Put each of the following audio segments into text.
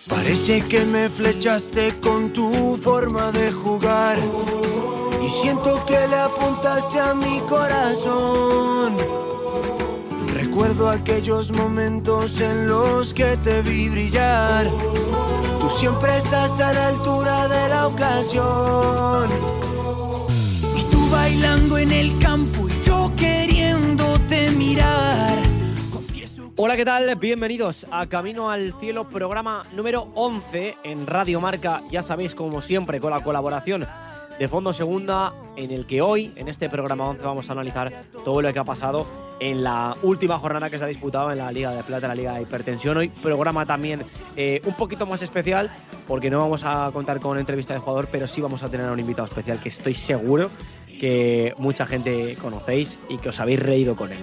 Parece que me flechaste con tu forma de jugar y siento que le apuntaste a mi corazón. Recuerdo aquellos momentos en los que te vi brillar. Tú siempre estás a la altura de la ocasión. Y tú bailando en el campo y yo queriéndote mirar. Hola, ¿qué tal? Bienvenidos a Camino al Cielo, programa número 11 en Radio Marca. Ya sabéis, como siempre, con la colaboración de Fondo Segunda, en el que hoy, en este programa 11, vamos a analizar todo lo que ha pasado en la última jornada que se ha disputado en la Liga de Plata, la Liga de Hipertensión. Hoy programa también un poquito más especial, porque no vamos a contar con entrevista de jugador, pero sí vamos a tener a un invitado especial que estoy seguro que mucha gente conocéis y que os habéis reído con él.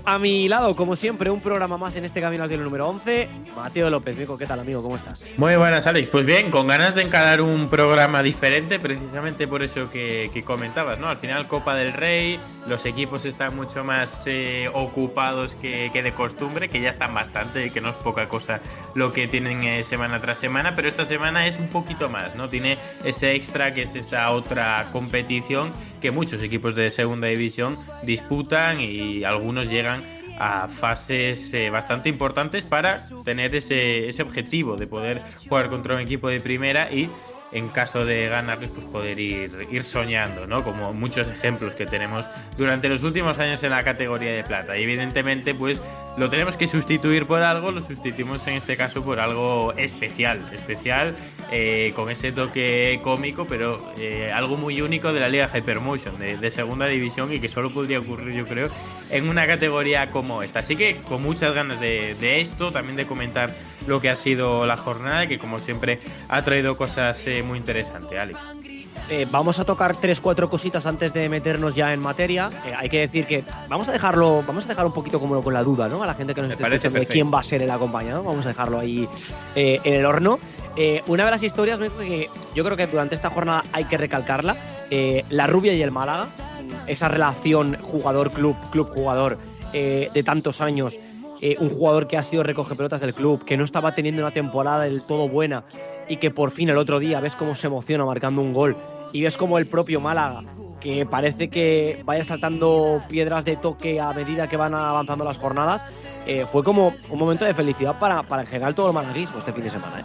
A mi lado, como siempre, un programa más en este Camino al Cielo número 11. Mateo López, Mico, ¿qué tal, amigo? ¿Cómo estás? Muy buenas, Alex. Pues bien, con ganas de encarar un programa diferente, precisamente por eso que comentabas, ¿no? Al final, Copa del Rey, los equipos están mucho más ocupados que de costumbre, que ya están bastante, que no es poca cosa lo que tienen semana tras semana, pero esta semana es un poquito más, ¿no? Tiene ese extra, que es esa otra competición que muchos equipos de segunda división disputan y algunos llegan a fases bastante importantes para tener ese objetivo de poder jugar contra un equipo de primera y, en caso de ganarles, pues poder ir soñando, ¿no? Como muchos ejemplos que tenemos durante los últimos años en la categoría de plata. Y evidentemente, pues lo tenemos que sustituir por algo, lo sustituimos en este caso por algo especial, con ese toque cómico, pero algo muy único de la Liga Hypermotion, de segunda división, y que solo podría ocurrir, yo creo, en una categoría como esta. Así que con muchas ganas de esto, también de comentar lo que ha sido la jornada, que como siempre ha traído cosas muy interesantes, Alex. Vamos a tocar 3-4 cositas antes de meternos ya en materia. Hay que decir que vamos a dejar un poquito como con la duda, ¿no? A la gente que nos está escuchando de quién va a ser el acompañado. Vamos a dejarlo ahí en el horno. Una de las historias que yo creo que durante esta jornada hay que recalcarla, la Rubia y el Málaga, esa relación jugador-club, club-jugador de tantos años. Un jugador que ha sido recoge pelotas del club, que no estaba teniendo una temporada del todo buena y que por fin el otro día ves cómo se emociona marcando un gol y ves como el propio Málaga, que parece que vaya saltando piedras de toque a medida que van avanzando las jornadas, fue como un momento de felicidad para en general todo el malaguismo este fin de semana, ¿eh?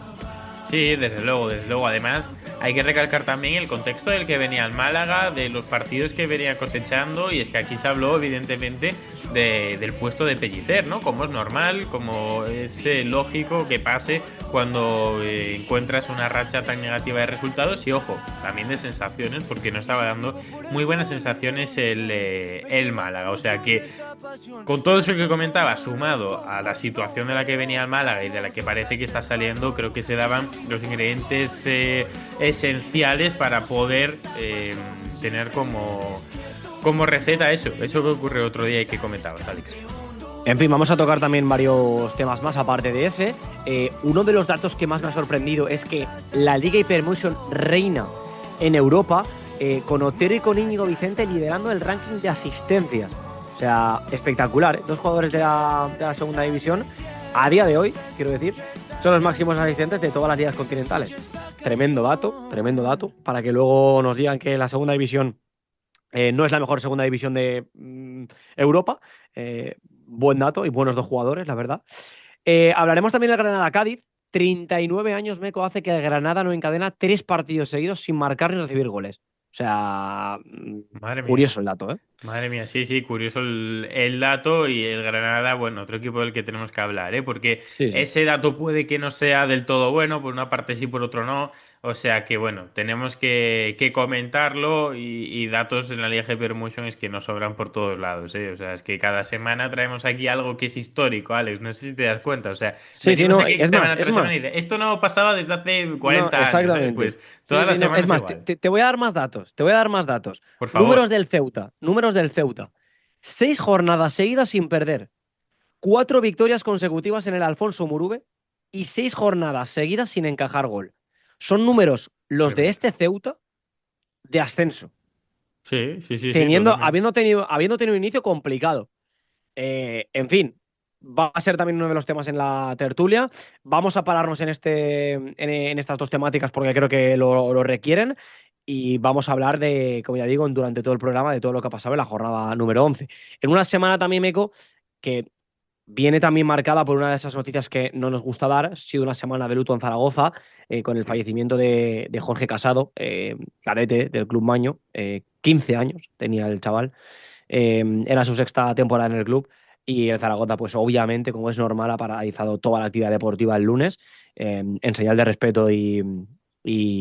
Sí, desde luego. Además, hay que recalcar también el contexto del que venía el Málaga, de los partidos que venía cosechando, y es que aquí se habló, evidentemente, del puesto de Pellicer, ¿no? Como es normal, como es lógico que pase cuando encuentras una racha tan negativa de resultados y, ojo, también de sensaciones, porque no estaba dando muy buenas sensaciones el Málaga. O sea que, con todo eso que comentaba, sumado a la situación de la que venía el Málaga y de la que parece que está saliendo, creo que se daban los ingredientes esenciales para poder tener como receta eso que ocurrió otro día y que comentabas, Alex. En fin, vamos a tocar también varios temas más aparte de ese. Uno de los datos que más me ha sorprendido es que la Liga Hypermotion reina en Europa, con Otero y con Íñigo Vicente liderando el ranking de asistencia. O sea, espectacular, ¿eh? Dos jugadores de la segunda división, a día de hoy, quiero decir, son los máximos asistentes de todas las ligas continentales. Tremendo dato, para que luego nos digan que la segunda división no es la mejor segunda división de Europa. Buen dato y buenos dos jugadores, la verdad. Hablaremos también del Granada-Cádiz. 39 años, Meco, hace que el Granada no encadena 3 partidos seguidos sin marcar ni recibir goles. O sea, curioso el dato, ¿eh? Madre mía, sí, curioso el dato, y el Granada, bueno, otro equipo del que tenemos que hablar, ¿eh? Porque Sí. ese dato puede que no sea del todo bueno, por una parte sí, por otro no. O sea que, bueno, tenemos que comentarlo, y datos en la Liga Hypermotion es que nos sobran por todos lados, ¿eh? O sea, es que cada semana traemos aquí algo que es histórico, Alex, no sé si te das cuenta. O sea, Sí, venimos no, aquí es semana más, tras semana y dice, esto no pasaba desde hace 40 años, ¿sabes? exactamente. Pues todas las No, semanas es más, igual. te voy a dar más datos. Por favor. Números del Ceuta. 6 jornadas seguidas sin perder. 4 victorias consecutivas en el Alfonso Murube y 6 jornadas seguidas sin encajar gol. Son números los de este Ceuta de ascenso, Sí, totalmente. habiendo tenido un inicio complicado. En fin, va a ser también uno de los temas en la tertulia. Vamos a pararnos en estas dos temáticas porque creo que lo requieren. Y vamos a hablar de, como ya digo, durante todo el programa, de todo lo que ha pasado en la jornada número 11. En una semana también, Meco, que viene también marcada por una de esas noticias que no nos gusta dar. Ha sido una semana de luto en Zaragoza, con el fallecimiento de Jorge Casado, cadete del Club Maño. 15 años tenía el chaval. Era su sexta temporada en el club. Y el Zaragoza, pues obviamente, como es normal, ha paralizado toda la actividad deportiva el lunes, en señal de respeto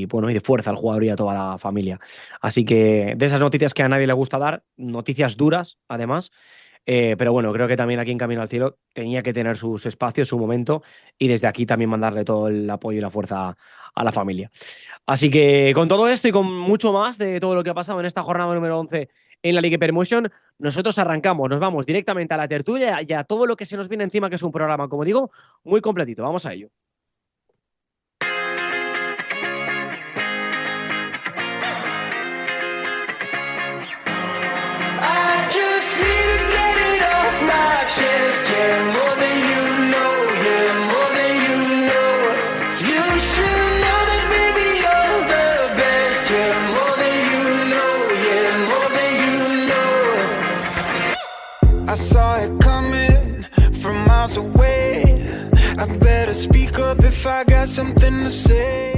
bueno, y de fuerza al jugador y a toda la familia. Así que de esas noticias que a nadie le gusta dar, noticias duras, además. Pero bueno, creo que también aquí en Camino al Cielo tenía que tener sus espacios, su momento, y desde aquí también mandarle todo el apoyo y la fuerza a la familia. Así que con todo esto y con mucho más de todo lo que ha pasado en esta jornada número 11 en la Liga Hypermotion, nosotros arrancamos, nos vamos directamente a la tertulia y a todo lo que se nos viene encima, que es un programa, como digo, muy completito. Vamos a ello. I just need to get it off my chest. Yeah, more than you know. Yeah, more than you know. You should know that, baby, you're the best. Yeah, more than you know. Yeah, more than you know. I saw it coming from miles away. I better speak up if I got something to say.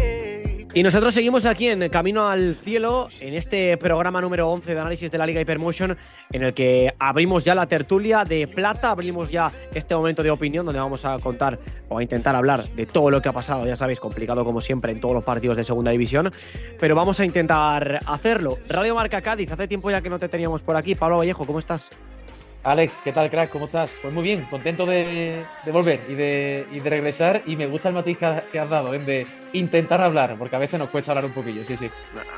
Y nosotros seguimos aquí en Camino al Cielo, en este programa número 11 de análisis de la Liga Hypermotion, en el que abrimos ya la tertulia de plata, abrimos ya este momento de opinión donde vamos a contar o a intentar hablar de todo lo que ha pasado, ya sabéis, complicado como siempre en todos los partidos de segunda división, pero vamos a intentar hacerlo. Radio Marca Cádiz, hace tiempo ya que no te teníamos por aquí. Pablo Vallejo, ¿cómo estás? Alex, ¿qué tal, crack? ¿Cómo estás? Pues muy bien, contento de volver y de regresar, y me gusta el matiz que has dado, de intentar hablar, porque a veces nos cuesta hablar un poquillo, sí, sí.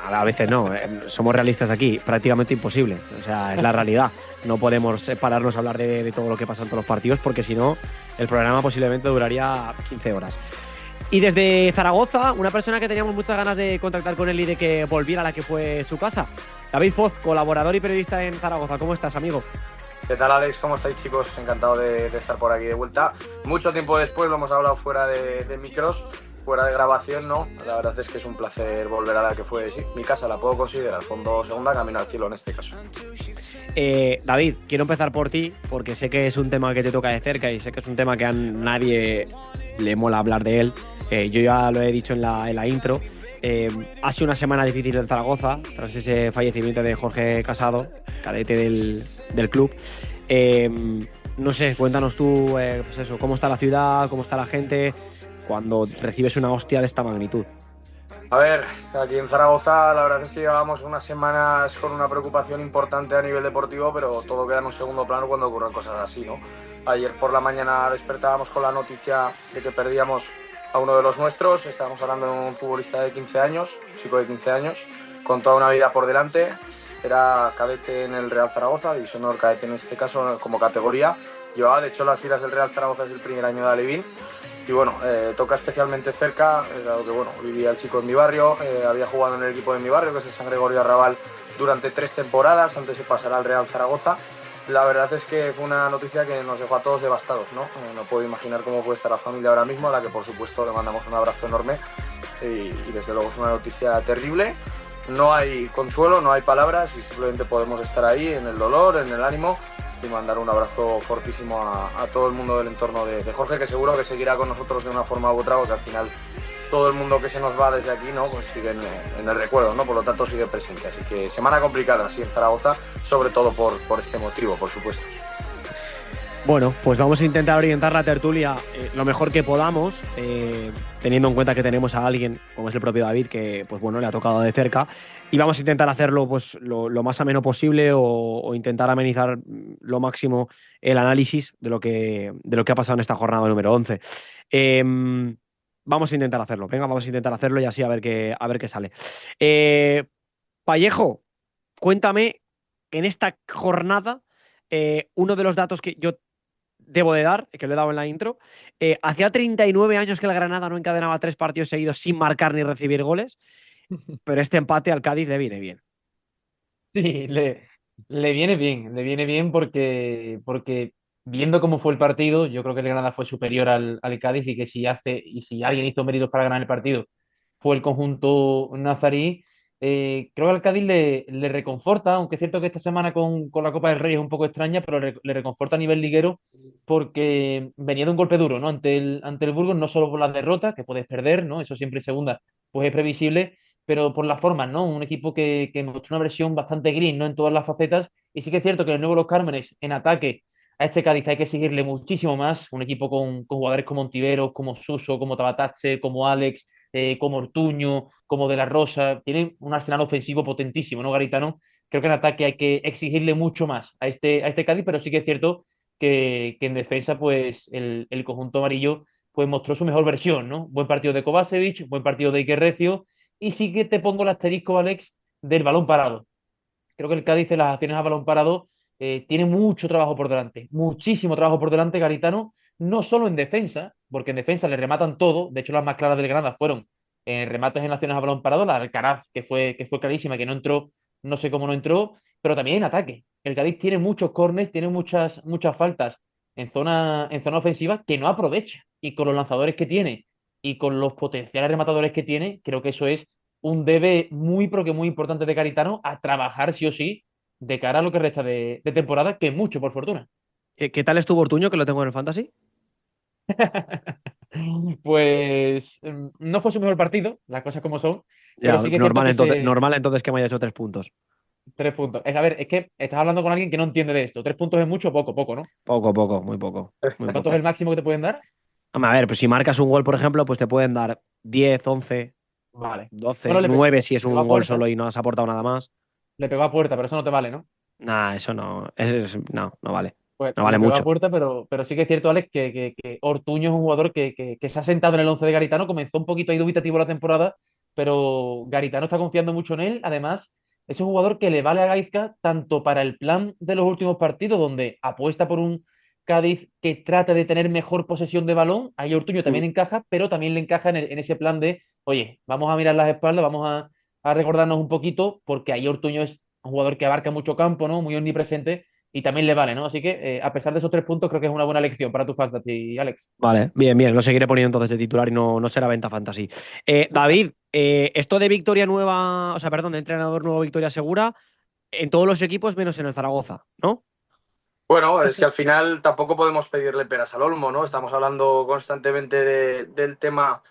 A veces no, somos realistas aquí, prácticamente imposible, o sea, es la realidad. No podemos pararnos a hablar de todo lo que pasa en todos los partidos, porque si no, el programa posiblemente duraría 15 horas. Y desde Zaragoza, una persona que teníamos muchas ganas de contactar con él y de que volviera a la que fue su casa, David Foz, colaborador y periodista en Zaragoza. ¿Cómo estás, amigo? ¿Qué tal, Alex? ¿Cómo estáis, chicos? Encantado de estar por aquí de vuelta. Mucho tiempo después, lo hemos hablado fuera de micros, fuera de grabación, ¿no? La verdad es que es un placer volver a la que fue, sí, mi casa. La puedo considerar fondo segunda, Camino al Cielo en este caso. David, quiero empezar por ti, porque sé que es un tema que te toca de cerca y sé que es un tema que a nadie le mola hablar de él. Yo ya lo he dicho en la intro. Ha sido una semana difícil en Zaragoza tras ese fallecimiento de Jorge Casado, cadete del club. No sé, cuéntanos tú, pues eso, cómo está la ciudad, cómo está la gente cuando recibes una hostia de esta magnitud. A ver, aquí en Zaragoza la verdad es que llevábamos unas semanas con una preocupación importante a nivel deportivo, pero todo queda en un segundo plano cuando ocurren cosas así, ¿no? Ayer por la mañana despertábamos con la noticia de que perdíamos a uno de los nuestros. Estábamos hablando de un futbolista de 15 años, un chico de 15 años, con toda una vida por delante. Era cadete en el Real Zaragoza, división de honor cadete en este caso como categoría. Llevaba de hecho las filas del Real Zaragoza desde el primer año de Alevín. Y bueno, toca especialmente cerca, dado que bueno, vivía el chico en mi barrio, había jugado en el equipo de mi barrio, que es el San Gregorio Arrabal, durante 3 temporadas antes de pasar al Real Zaragoza. La verdad es que fue una noticia que nos dejó a todos devastados, ¿no? No puedo imaginar cómo puede estar la familia ahora mismo, a la que por supuesto le mandamos un abrazo enorme, y desde luego es una noticia terrible. No hay consuelo, no hay palabras, y simplemente podemos estar ahí en el dolor, en el ánimo, y mandar un abrazo fortísimo a todo el mundo del entorno de Jorge, que seguro que seguirá con nosotros de una forma u otra, porque al final todo el mundo que se nos va desde aquí, ¿no? Pues sigue en el recuerdo, ¿no? Por lo tanto sigue presente. Así que semana complicada, sí, en Zaragoza, sobre todo por este motivo, por supuesto. Bueno, pues vamos a intentar orientar la tertulia lo mejor que podamos, teniendo en cuenta que tenemos a alguien, como es el propio David, que pues bueno, le ha tocado de cerca, y vamos a intentar hacerlo pues lo más ameno posible, o intentar amenizar lo máximo el análisis de lo que ha pasado en esta jornada número 11. Vamos a intentar hacerlo, venga, vamos a intentar hacerlo y así a ver qué sale. Vallejo, cuéntame, en esta jornada, uno de los datos que yo debo de dar, que lo he dado en la intro, hacía 39 años que el Granada no encadenaba 3 partidos seguidos sin marcar ni recibir goles, pero este empate al Cádiz le viene bien. Sí, le viene bien porque viendo cómo fue el partido, yo creo que el Granada fue superior al Cádiz y que si alguien hizo méritos para ganar el partido fue el conjunto nazarí. Creo que al Cádiz le reconforta, aunque es cierto que esta semana con la Copa del Rey es un poco extraña, pero le reconforta a nivel liguero porque venía de un golpe duro, ¿no? Ante el Burgos, no solo por la derrota, que puedes perder, ¿no? Eso siempre en segunda, pues es previsible, pero por las formas, ¿no? Un equipo que mostró una versión bastante gris, ¿no? En todas las facetas. Y sí que es cierto que el nuevo Los Cármenes en ataque a este Cádiz hay que seguirle muchísimo más. Un equipo con jugadores como Ontiveros, como Suso, como Tabatache, como Alex, como Ortuño, como De la Rosa. Tiene un arsenal ofensivo potentísimo, ¿no, Garitano? Creo que en ataque hay que exigirle mucho más a este Cádiz, pero sí que es cierto que en defensa, pues el conjunto amarillo pues mostró su mejor versión, ¿no? Buen partido de Kovacevic, buen partido de Iker Recio, y sí que te pongo el asterisco, Alex, del balón parado. Creo que el Cádiz en las acciones a balón parado tiene mucho trabajo por delante, muchísimo trabajo por delante, Garitano, no solo en defensa, porque en defensa le rematan todo. De hecho las más claras del Granada fueron remates en las acciones a balón parado, la de Alcaraz, que fue clarísima, que no entró, no sé cómo no entró, pero también en ataque. El Cádiz tiene muchos corners, tiene muchas faltas en zona ofensiva que no aprovecha, y con los lanzadores que tiene y con los potenciales rematadores que tiene, creo que eso es un debe muy, pero que muy importante de Garitano a trabajar sí o sí de cara a lo que resta de temporada, que es mucho, por fortuna. ¿Qué tal estuvo Ortuño, que lo tengo en el Fantasy? Pues no fue su mejor partido, las cosas como son, pero Ya, sí que es cierto que normal entonces que me haya hecho 3 puntos. 3 puntos. A ver, es que estás hablando con alguien que no entiende de esto. 3 puntos es mucho o poco, poco, ¿no? Poco, muy poco, muy ¿Cuánto es el poco. máximo que te pueden dar? Hombre, a ver, pues si marcas un gol, por ejemplo, pues te pueden dar 10, 11, Vale. 12, Bueno, 9 si es le pegó un a gol puerta, solo y no has aportado nada más. le pegó a puerta, pero eso no te vale, ¿no? Nah, eso no, no, no vale. Pues No le vale pegó a mucho. puerta, pero sí que es cierto, Alex, que Ortuño es un jugador que se ha sentado en el 11 de Garitano. Comenzó un poquito ahí dubitativo la temporada, pero Garitano está confiando mucho en él. Además, es un jugador que le vale a Gaizka tanto para el plan de los últimos partidos, donde apuesta por un Cádiz que trata de tener mejor posesión de balón. Ahí Ortuño también encaja, pero también le encaja en ese plan de, oye, vamos a mirar las espaldas, vamos a recordarnos un poquito, porque ahí Ortuño es un jugador que abarca mucho campo, ¿no? Muy omnipresente, y también le vale, ¿no? Así que, a pesar de esos 3 puntos, creo que es una buena lección para tu fantasy, Alex. Vale, bien, bien, lo seguiré poniendo entonces de titular y no será venta fantasy. David, esto de victoria nueva, o sea, perdón, de entrenador nuevo, victoria segura, en todos los equipos menos en el Zaragoza, ¿no? Bueno, es que al final tampoco podemos pedirle peras al olmo, ¿no? Estamos hablando constantemente del tema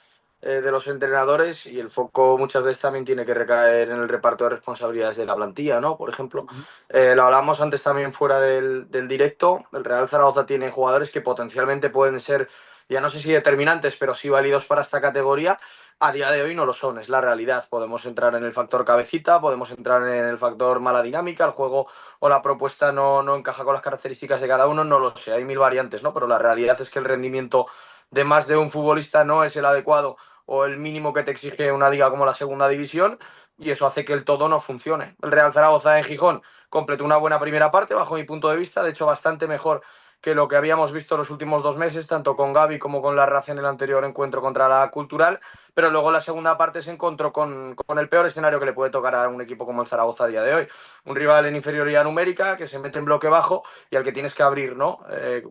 de los entrenadores, y el foco muchas veces también tiene que recaer en el reparto de responsabilidades de la plantilla, ¿no? Por ejemplo, lo hablamos antes también fuera del directo. El Real Zaragoza tiene jugadores que potencialmente pueden ser, ya no sé si determinantes, pero sí válidos para esta categoría. A día de hoy no lo son, es la realidad. Podemos entrar en el factor cabecita, podemos entrar en el factor mala dinámica, el juego o la propuesta no encaja con las características de cada uno, no lo sé, hay mil variantes, ¿no? Pero la realidad es que el rendimiento de más de un futbolista no es el adecuado o el mínimo que te exige una liga como la segunda división, y eso hace que el todo no funcione. El Real Zaragoza en Gijón completó una buena primera parte, bajo mi punto de vista, de hecho bastante mejor que lo que habíamos visto los últimos 2 meses, tanto con Gaby como con la Raza en el anterior encuentro contra la Cultural, pero luego la segunda parte se encontró con el peor escenario que le puede tocar a un equipo como el Zaragoza a día de hoy. Un rival en inferioridad numérica que se mete en bloque bajo y al que tienes que abrir, ¿no?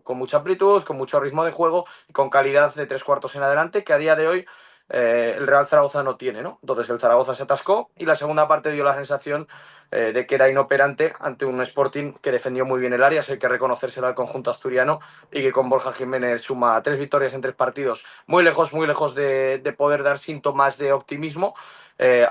Con mucha amplitud, con mucho ritmo de juego y con calidad de tres cuartos en adelante, que a día de hoy el Real Zaragoza no tiene, ¿no? Entonces el Zaragoza se atascó y la segunda parte dio la sensación de que era inoperante ante un Sporting que defendió muy bien el área. Eso hay que reconocérselo al conjunto asturiano, y que con Borja Jiménez suma 3 victorias en 3 partidos, muy lejos de poder dar síntomas de optimismo.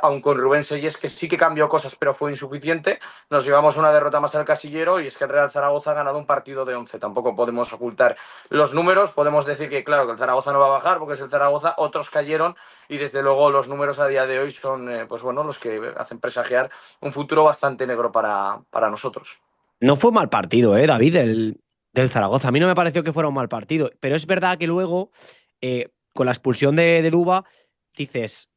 Aun con Rubén Seyes, que sí que cambió cosas, pero fue insuficiente, nos llevamos una derrota más al casillero, y es que el Real Zaragoza ha ganado un partido de 11. Tampoco podemos ocultar los números, podemos decir que claro, que el Zaragoza no va a bajar porque es el Zaragoza, otros cayeron, y desde luego los números a día de hoy son pues bueno, los que hacen presagiar un futuro bastante negro para nosotros. No fue un mal partido, David, del Zaragoza. A mí no me pareció que fuera un mal partido, pero es verdad que luego, con la expulsión de Duba, dices,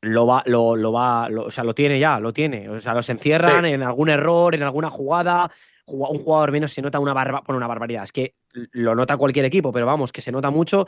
o sea, lo tiene ya, lo tiene. O sea, los Sí, encierran en algún error, en alguna jugada. Un jugador menos se nota una barbaridad. Es que lo nota cualquier equipo, pero vamos, que se nota mucho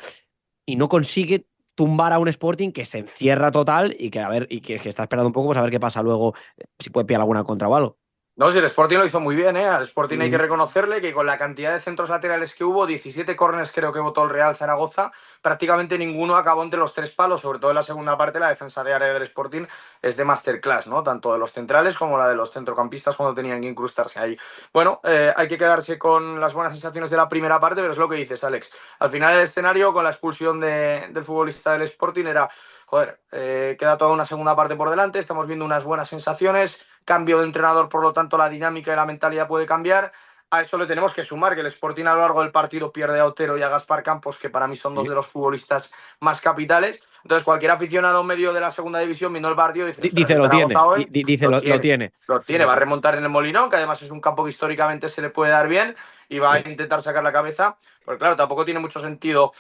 y no consigue tumbar a un Sporting que se encierra total y que, a ver, y que está esperando un poco, pues a ver qué pasa luego, si puede pillar alguna contra o algo. No, si el Sporting lo hizo muy bien, ¿eh? Al Sporting hay que Mm. reconocerle que con la cantidad de centros laterales que hubo, 17 córners creo que votó el Real Zaragoza, prácticamente ninguno acabó entre los tres palos, sobre todo en la segunda parte, la defensa de área del Sporting es de masterclass, ¿no? Tanto de los centrales como la de los centrocampistas cuando tenían que incrustarse ahí. Bueno, hay que quedarse con las buenas sensaciones de la primera parte, pero es lo que dices, Alex. Al final el escenario, con la expulsión del futbolista del Sporting, era, joder, queda toda una segunda parte por delante, estamos viendo unas buenas sensaciones, cambio de entrenador, por lo tanto la dinámica y la mentalidad puede cambiar. A esto le tenemos que sumar que el Sporting a lo largo del partido pierde a Otero y a Gaspar Campos, que para mí son dos de los futbolistas más capitales. Entonces cualquier aficionado medio de la segunda división viendo el partido dice, "Ostras, Dice, el lo tiene. Zaragoza hoy Dice, lo tiene. lo tiene, va a remontar en el Molinón, que además es un campo que históricamente se le puede dar bien y va a intentar sacar la cabeza, porque claro, tampoco tiene mucho sentido,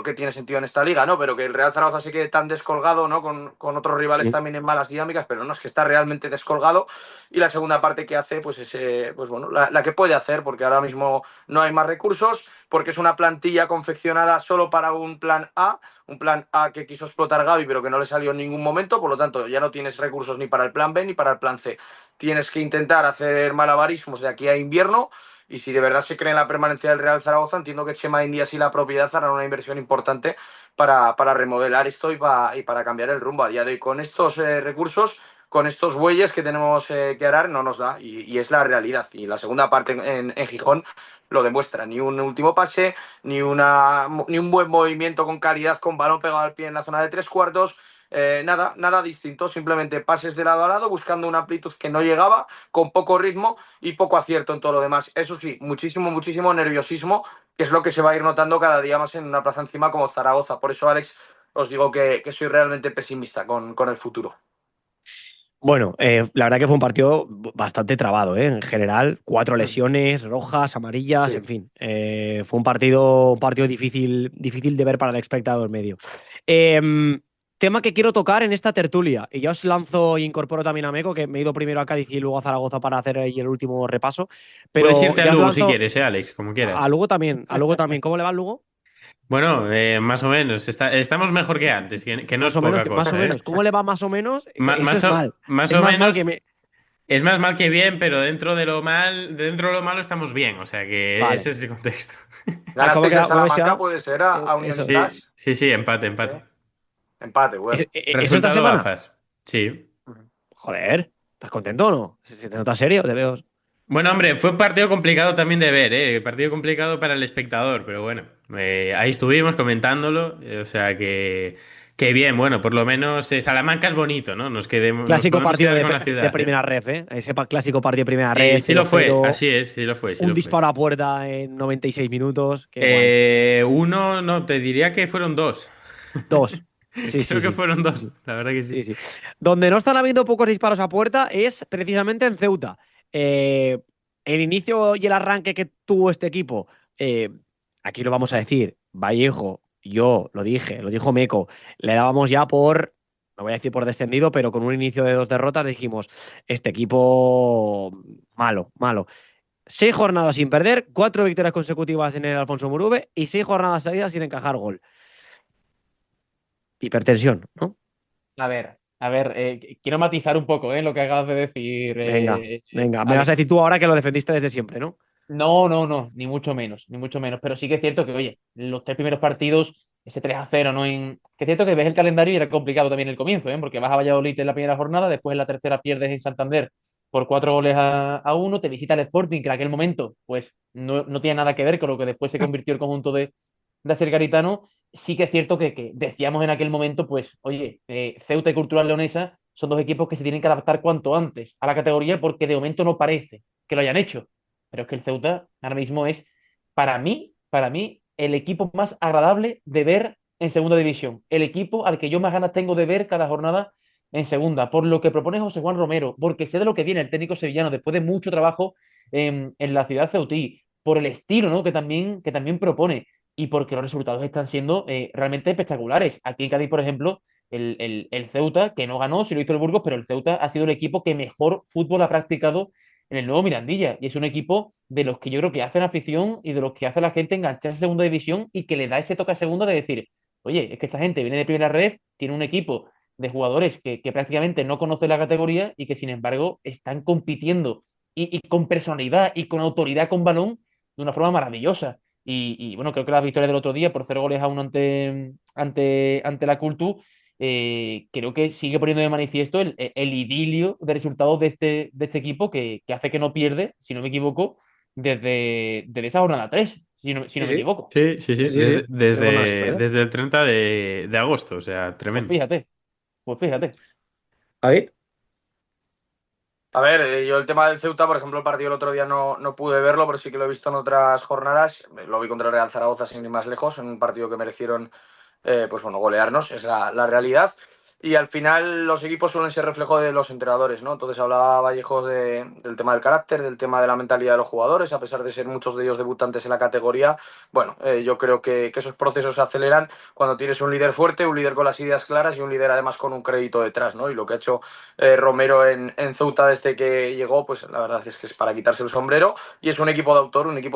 ¿qué tiene sentido en esta liga, no? Pero que el Real Zaragoza se quede tan descolgado, ¿no? Con otros rivales también en malas dinámicas, pero no, es que está realmente descolgado. Y la segunda parte que hace, pues pues bueno, la que puede hacer, porque ahora mismo no hay más recursos, porque es una plantilla confeccionada solo para un plan A que quiso explotar Gavi, pero que no le salió en ningún momento, por lo tanto ya no tienes recursos ni para el plan B ni para el plan C. Tienes que intentar hacer malabarismos de aquí a invierno, y si de verdad se cree en la permanencia del Real Zaragoza, entiendo que Chema Indias y la propiedad harán una inversión importante para remodelar esto y para cambiar el rumbo. A día de hoy, con estos recursos, con estos bueyes que tenemos que arar, no nos da, y es la realidad. Y la segunda parte en Gijón lo demuestra. Ni un último pase, ni un buen movimiento con calidad, con balón pegado al pie en la zona de tres cuartos. Nada distinto, simplemente pases de lado a lado, buscando una amplitud que no llegaba, con poco ritmo y poco acierto en todo lo demás. Eso sí, muchísimo nerviosismo, que es lo que se va a ir notando cada día más en una plaza encima como Zaragoza. Por eso, Alex, os digo que soy realmente pesimista con el futuro. Bueno, la verdad que fue un partido bastante trabado, ¿eh? En general, 4 lesiones, rojas, amarillas, Sí. en fin. Fue un partido difícil de ver para el espectador medio. Tema que quiero tocar en esta tertulia, y ya os lanzo e incorporo también a Meco, que me he ido primero a Cádiz y luego a Zaragoza para hacer ahí el último repaso. Puedes Pero irte al ya os Lugo si lanzo quieres, Alex, como a quieras. Lugo también, a Lugo también. ¿Cómo le va al Lugo? Bueno, más o menos. Estamos mejor que antes, que no es Más o menos, poca más o cosa, ¿eh? menos. ¿Cómo le va más o menos? Eso Más es o, mal. más Es o más mal que menos me. es más mal que bien, pero dentro de lo malo estamos bien. O sea que Vale. ese es el contexto. ¿Cómo ¿Ganasteis en habéis Salamanca? quedado? ¿Puede ser a Eso. Sí, Unionistas? sí, empate, Sí. empate. Empate, bueno. ¿Eso esta Resultado semana? AFAS. Sí. Joder, ¿estás contento o no? ¿Se te nota serio? Te veo. Bueno, hombre, fue un partido complicado también de ver, ¿eh? Partido complicado para el espectador, pero bueno, ahí estuvimos comentándolo, o sea que bien, bueno, por lo menos Salamanca es bonito, ¿no? Nos Clásico podemos partido quedar de, con la de ciudad, ¿eh? primera ref, ¿eh? Ese clásico partido de primera Sí, ref, sí lo fue, 0-0, así es, sí lo fue, sí un lo fue. disparo a puerta en 96 minutos. Qué guay. Uno, no, te diría que fueron dos. Dos. Sí, Creo sí, que sí. fueron Sí, dos, sí. la verdad que Sí, sí. sí. Donde no están habiendo pocos disparos a puerta es precisamente en Ceuta. Eh, el inicio y el arranque que tuvo este equipo, eh, aquí lo vamos a decir, Vallejo, yo lo dije, lo dijo Meco, le dábamos ya por, no voy a decir por descendido, pero con un inicio de 2 derrotas dijimos, este equipo malo, malo. 6 jornadas sin perder, 4 victorias consecutivas en el Alfonso Murube y 6 jornadas seguidas sin encajar gol. Hipertensión, ¿no? A ver, quiero matizar un poco lo que acabas de decir, Venga, me vas a Alex. decir tú ahora que lo defendiste desde siempre, ¿no? No, ni mucho menos, ni mucho menos. Pero sí que es cierto que, oye, los 3 primeros partidos, ese 3-0, ¿no? Que es cierto que ves el calendario y era complicado también el comienzo, porque vas a Valladolid en la primera jornada, después en la tercera pierdes en Santander por 4 goles a 1, te visita el Sporting, que en aquel momento, pues, no tiene nada que ver con lo que después se convirtió el conjunto de Aser Garitano. Sí que es cierto que decíamos en aquel momento, pues, oye, Ceuta y Cultural Leonesa son dos equipos que se tienen que adaptar cuanto antes a la categoría porque de momento no parece que lo hayan hecho. Pero es que el Ceuta ahora mismo es, para mí, el equipo más agradable de ver en segunda división. El equipo al que yo más ganas tengo de ver cada jornada en segunda, por lo que propone José Juan Romero, porque sé de lo que viene el técnico sevillano después de mucho trabajo en la ciudad ceutí, por el estilo, ¿no? que también propone y porque los resultados están siendo realmente espectaculares. Aquí en Cádiz, por ejemplo, el Ceuta, que no ganó, sí lo hizo el Burgos, pero el Ceuta ha sido el equipo que mejor fútbol ha practicado en el nuevo Mirandilla. Y es un equipo de los que yo creo que hacen afición y de los que hace a la gente engancharse a segunda división y que le da ese toque a segunda de decir, oye, es que esta gente viene de primera red, tiene un equipo de jugadores que prácticamente no conocen la categoría y que sin embargo están compitiendo y con personalidad y con autoridad con balón de una forma maravillosa. Bueno, creo que la victoria del otro día por 0 goles a 1 ante la Cultu, creo que sigue poniendo de manifiesto el idilio de resultados de este equipo que hace que no pierde, si no me equivoco, desde esa jornada 3 si no Sí, me sí. equivoco. Sí, sí, sí, Sí, sí, sí. desde, Tres jornadas sin desde, perder. desde el 30 de agosto, o sea, Pues tremendo. fíjate, pues fíjate. Ahí. A ver, yo el tema del Ceuta, por ejemplo, el partido el otro día no pude verlo, pero sí que lo he visto en otras jornadas. Lo vi contra el Real Zaragoza sin ir más lejos, en un partido que merecieron, pues bueno, golearnos, es la realidad. Y al final los equipos suelen ser reflejo de los entrenadores, ¿no? Entonces hablaba Vallejo del tema del carácter, del tema de la mentalidad de los jugadores, a pesar de ser muchos de ellos debutantes en la categoría. Bueno, yo creo que esos procesos se aceleran cuando tienes un líder fuerte, un líder con las ideas claras y un líder además con un crédito detrás, ¿no? Y lo que ha hecho Romero en Ceuta desde que llegó, pues la verdad es que es para quitarse el sombrero y es un equipo de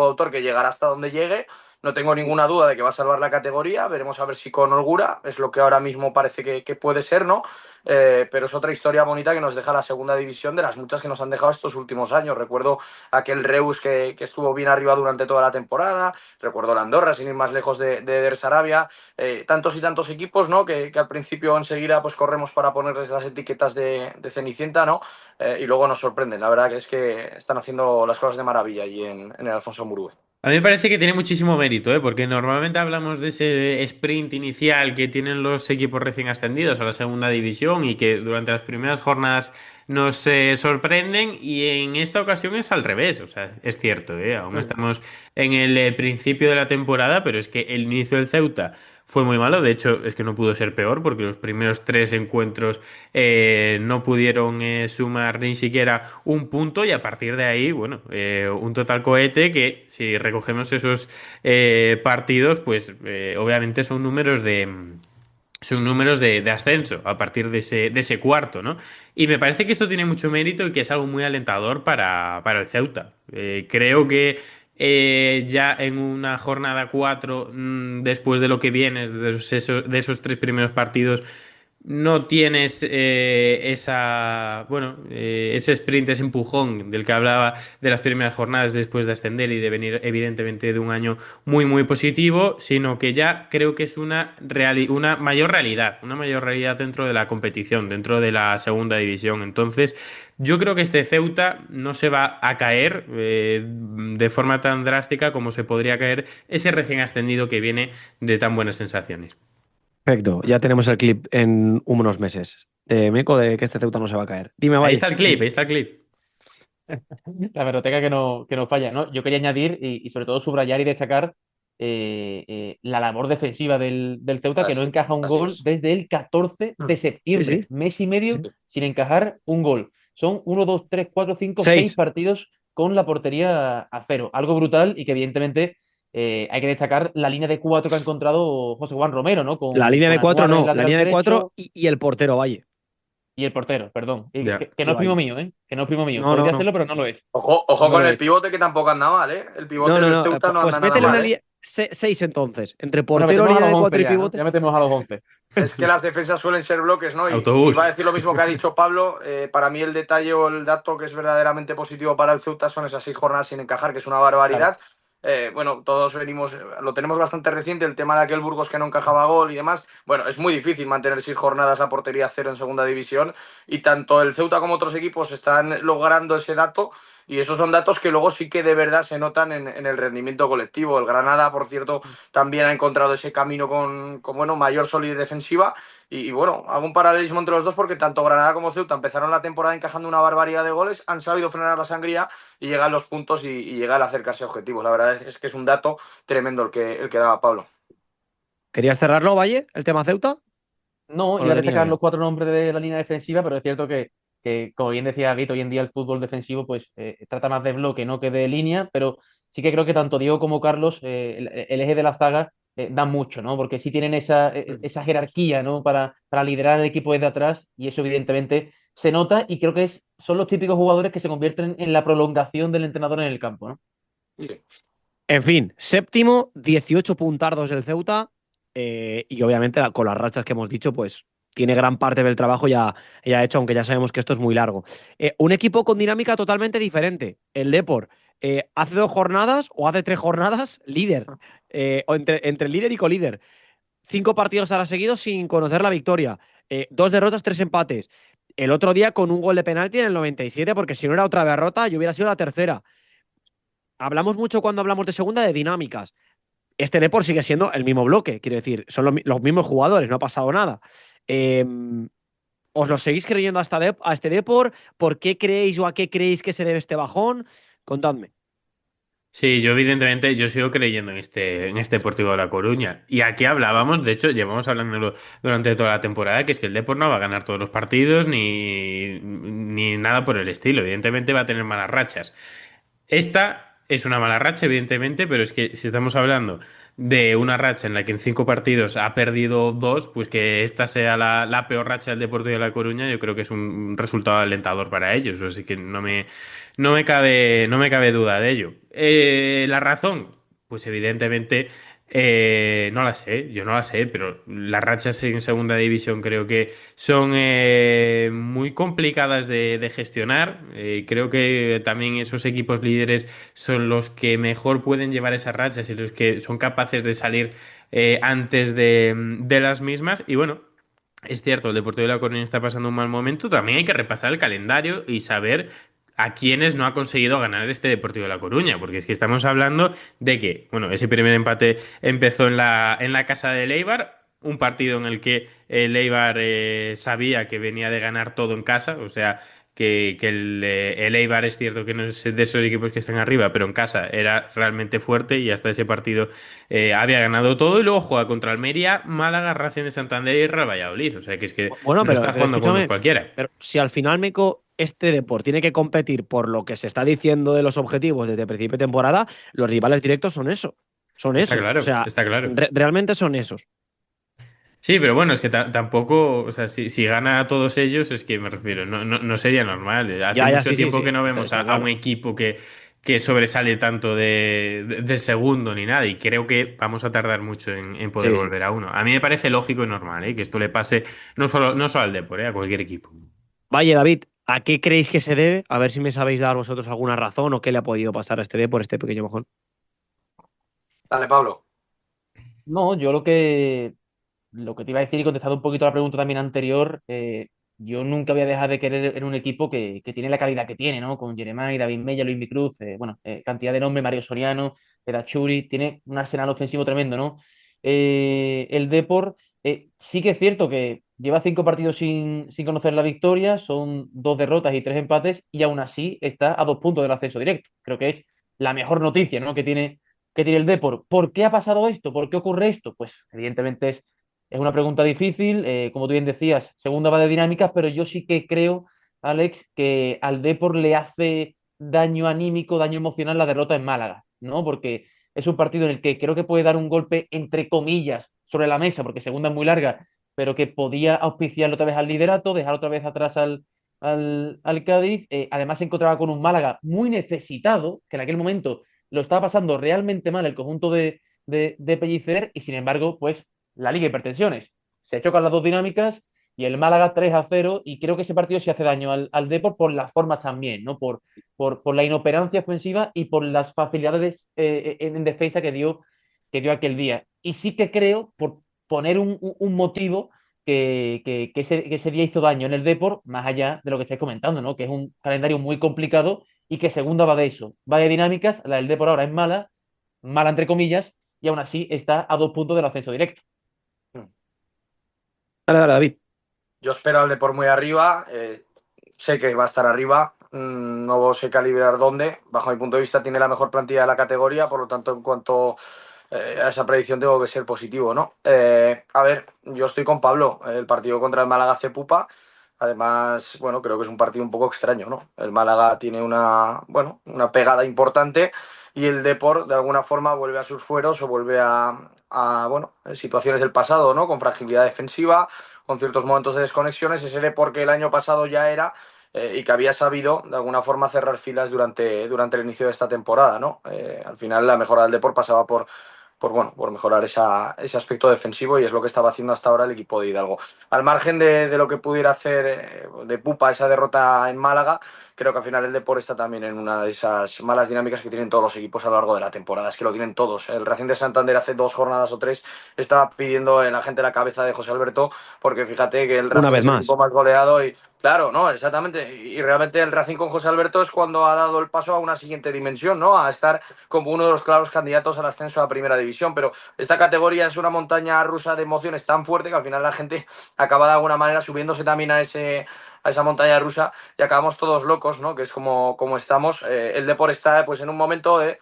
autor que llegará hasta donde llegue. No tengo ninguna duda de que va a salvar la categoría, veremos a ver si con holgura, es lo que ahora mismo parece que puede ser, ¿no? Pero es otra historia bonita que nos deja la segunda división de las muchas que nos han dejado estos últimos años. Recuerdo aquel Reus que estuvo bien arriba durante toda la temporada, recuerdo la Andorra, sin ir más lejos de Eder Sarabia, tantos y tantos equipos, ¿no? Que al principio enseguida pues corremos para ponerles las etiquetas de Cenicienta, ¿no? Y luego nos sorprenden. La verdad que es que están haciendo las cosas de maravilla allí en el Alfonso Murube. A mí me parece que tiene muchísimo mérito, ¿eh? Porque normalmente hablamos de ese sprint inicial que tienen los equipos recién ascendidos a la segunda división y que durante las primeras jornadas nos sorprenden y en esta ocasión es al revés, o sea, es cierto, ¿eh? Aún estamos en el principio de la temporada, pero es que el inicio del Ceuta fue muy malo, de hecho es que no pudo ser peor porque los primeros tres encuentros no pudieron sumar ni siquiera un punto y a partir de ahí, bueno, un total cohete que si recogemos esos partidos, pues obviamente son números de ascenso a partir de ese cuarto, ¿no? Y me parece que esto tiene mucho mérito y que es algo muy alentador para el Ceuta. Creo que ya en una jornada 4, después de lo que viene, de esos tres primeros partidos, no tienes ese sprint, ese empujón del que hablaba de las primeras jornadas después de ascender y de venir evidentemente de un año muy muy positivo, sino que ya creo que es una mayor realidad dentro de la competición, dentro de la segunda división. Entonces, yo creo que este Ceuta no se va a caer de forma tan drástica como se podría caer ese recién ascendido que viene de tan buenas sensaciones. Perfecto, ya tenemos el clip en unos meses de Meco de que este Ceuta no se va a caer. Dime, Ahí está Valle. el clip, ahí está el clip. La biblioteca que no falla, ¿no? Yo quería añadir y sobre todo subrayar y destacar la labor defensiva del Ceuta, que no Así, encaja un así gol es. desde el 14 de Sí, septiembre. sí. Mes y Sí. medio sin encajar un gol. Son 1, 2, 3, 4, 5, 6 6. partidos con la portería a cero. Algo brutal y que evidentemente hay que destacar la línea de cuatro que ha encontrado José Juan Romero, ¿no? La Con, línea con de cuatro Anuar en el no, la lateral línea de cuatro derecho y el portero, Valle. y el portero, perdón. Ya. Que no Y es primo Valle. mío, ¿eh? Que no es primo mío. No, no, Podría no. serlo, pero no lo es. Ojo No con lo el es. pivote que tampoco anda mal, ¿eh? El No, pivote no, del no. Ceuta no Pues anda nada métele mal, una ¿eh? línea. 6 entonces. Entre Bueno, portero, metemos a línea los de 11 cuatro y ya, ¿no? pivote. Ya metemos a los 11. Es que las defensas suelen ser bloques, ¿no? Y Autobús. va a decir lo mismo que ha dicho Pablo. Para mí el detalle o el dato que es verdaderamente positivo para el Ceuta son esas 6 jornadas sin encajar, que es una Claro. barbaridad. Bueno, todos venimos, lo tenemos bastante reciente, el tema de aquel Burgos que no encajaba gol y demás. Bueno, es muy difícil mantener 6 jornadas la portería cero en segunda división y tanto el Ceuta como otros equipos están logrando ese dato y esos son datos que luego sí que de verdad se notan en el rendimiento colectivo. El Granada, por cierto, también ha encontrado ese camino con bueno, mayor solidez defensiva y bueno, hago un paralelismo entre los dos porque tanto Granada como Ceuta empezaron la temporada encajando una barbaridad de goles, han sabido frenar la sangría y llegan los puntos y llegar a acercarse a objetivos. La verdad es que es un dato tremendo el que daba Pablo. ¿Querías cerrarlo, Valle? ¿El tema Ceuta? No, ¿O iba lo a tenías destacar ya? los cuatro nombres de la línea defensiva, pero es cierto que como bien decía Guito, hoy en día el fútbol defensivo pues trata más de bloque, no que de línea, pero sí que creo que tanto Diego como Carlos, el eje de la zaga, dan mucho, ¿no? Porque sí tienen esa jerarquía, ¿no? Para liderar el equipo desde atrás y eso evidentemente se nota y creo que son los típicos jugadores que se convierten en la prolongación del entrenador en el campo, ¿no? Sí. En fin, séptimo, 18 puntardos del Ceuta. Y obviamente con las rachas que hemos dicho, pues tiene gran parte del trabajo ya hecho, aunque ya sabemos que esto es muy largo. Un equipo con dinámica totalmente diferente. El Depor, hace 2 jornadas o hace 3 jornadas, líder. O entre líder y colíder. 5 partidos ahora seguidos sin conocer la victoria. 2 derrotas, 3 empates. El otro día con un gol de penalti en el 97, porque si no era otra derrota, yo hubiera sido la tercera. Hablamos mucho cuando hablamos de segunda de dinámicas. Este Depor sigue siendo el mismo bloque, quiero decir, son los mismos jugadores, no ha pasado nada. Eh, ¿Os lo seguís creyendo a este Depor? ¿Por qué creéis o a qué creéis que se debe este bajón? Contadme. Sí, yo evidentemente yo sigo creyendo en este Deportivo de La Coruña. Y aquí hablábamos, de hecho, llevamos hablándolo durante toda la temporada, que es que el Depor no va a ganar todos los partidos ni nada por el estilo. Evidentemente va a tener malas rachas. Esta es una mala racha, evidentemente, pero es que si estamos hablando de una racha en la que en 5 partidos ha perdido dos, pues que esta sea la peor racha del Deportivo de La Coruña, yo creo que es un resultado alentador para ellos. Así que no me cabe duda de ello. La razón, pues evidentemente no la sé, yo no la sé, pero las rachas en segunda división creo que son muy complicadas de gestionar. Creo que también esos equipos líderes son los que mejor pueden llevar esas rachas y los que son capaces de salir antes de las mismas. Y bueno, es cierto, el Deportivo de La Coruña está pasando un mal momento. También hay que repasar el calendario y saber a quiénes no ha conseguido ganar este Deportivo de La Coruña, porque es que estamos hablando de que, bueno, ese primer empate empezó en la casa de Eibar, un partido en el que el Eibar sabía que venía de ganar todo en casa, o sea, que el Eibar es cierto que no es de esos equipos que están arriba, pero en casa era realmente fuerte y hasta ese partido había ganado todo y luego juega contra Almería, Málaga, Racing de Santander y Real Valladolid. O sea que es que Bueno, no está pero jugando con unos escúchame, cualquiera. pero si al final Meco, este Depor tiene que competir por lo que se está diciendo de los objetivos desde el principio de temporada, los rivales directos son eso. Son Está esos. O claro, sea, está claro. realmente son esos. Sí, pero bueno, es que tampoco, o sea, si gana a todos ellos, es que me refiero, no sería normal. Hace Ya, mucho sí, sí, tiempo que sí. no Está, vemos a, está a un claro. equipo que sobresale tanto del segundo ni nada, y creo que vamos a tardar mucho en poder Sí, sí. volver a uno. A mí me parece lógico y normal, que esto le pase no solo al Depor, a cualquier equipo. Vaya, David, ¿a qué creéis que se debe? A ver si me sabéis dar vosotros alguna razón o qué le ha podido pasar a este Depor, este pequeño mojón. Dale, Pablo. No, yo lo que te iba a decir y contestando un poquito a la pregunta también anterior, yo nunca voy a dejar de querer en un equipo que tiene la calidad que tiene, ¿no? Con Jeremai, David Mella, Luis Cruz, bueno, cantidad de nombres, Mario Soriano, Churi, tiene un arsenal ofensivo tremendo, ¿no? El Depor sí que es cierto que lleva 5 partidos sin conocer la victoria, son 2 derrotas y 3 empates, y aún así está a 2 puntos del acceso directo. Creo que es la mejor noticia, ¿no? que tiene el Depor. ¿Por qué ha pasado esto? ¿Por qué ocurre esto? Pues evidentemente es una pregunta difícil, como tú bien decías, segunda va de dinámicas, pero yo sí que creo, Alex, que al Depor le hace daño anímico, daño emocional la derrota en Málaga, ¿no? Porque es un partido en el que creo que puede dar un golpe, entre comillas, sobre la mesa, porque segunda es muy larga, pero que podía auspiciar otra vez al liderato, dejar otra vez atrás al Cádiz. Además, se encontraba con un Málaga muy necesitado, que en aquel momento lo estaba pasando realmente mal el conjunto de Pellicer, y sin embargo, pues la Liga y Pretensiones. Se chocan las dos dinámicas y el Málaga 3-0, y creo que ese partido se hace daño al Depor por las formas también, ¿no? Por la inoperancia ofensiva y por las facilidades en defensa que dio aquel día. Y sí que creo, por poner un motivo, que ese día hizo daño en el Depor, más allá de lo que estáis comentando, ¿no? Que es un calendario muy complicado y que segunda va de eso. Va de dinámicas, la del Depor ahora es mala, mala entre comillas, y aún así está a 2 puntos del ascenso directo. Dale, dale, David. Yo espero al Depor muy arriba. Sé que va a estar arriba. No sé calibrar dónde. Bajo mi punto de vista, tiene la mejor plantilla de la categoría. Por lo tanto, en cuanto a esa predicción, tengo que ser positivo, ¿no? A ver, yo estoy con Pablo. El partido contra el Málaga hace pupa. Además, bueno, creo que es un partido un poco extraño, ¿no? El Málaga tiene una pegada importante y el Depor, de alguna forma, vuelve a sus fueros o vuelve a situaciones del pasado, ¿no? Con fragilidad defensiva, con ciertos momentos de desconexiones. Ese Depor que el año pasado ya era y que había sabido, de alguna forma, cerrar filas durante el inicio de esta temporada, ¿no? Al final, la mejora del Depor pasaba por mejorar ese aspecto defensivo, y es lo que estaba haciendo hasta ahora el equipo de Hidalgo. Al margen de lo que pudiera hacer de pupa esa derrota en Málaga, creo que al final el Depor está también en una de esas malas dinámicas que tienen todos los equipos a lo largo de la temporada. Es que lo tienen todos. El Racing de Santander hace 2 jornadas o 3 estaba pidiendo en la gente la cabeza de José Alberto, porque fíjate que el Una Racing vez es el más. equipo más goleado y claro, no, exactamente. Y realmente el Racing con José Alberto es cuando ha dado el paso a una siguiente dimensión, ¿no? A estar como uno de los claros candidatos al ascenso a Primera División. Pero esta categoría es una montaña rusa de emociones tan fuerte que al final la gente acaba de alguna manera subiéndose también a esa montaña rusa y acabamos todos locos, ¿no? Que es como estamos. El Depor está pues en un momento de,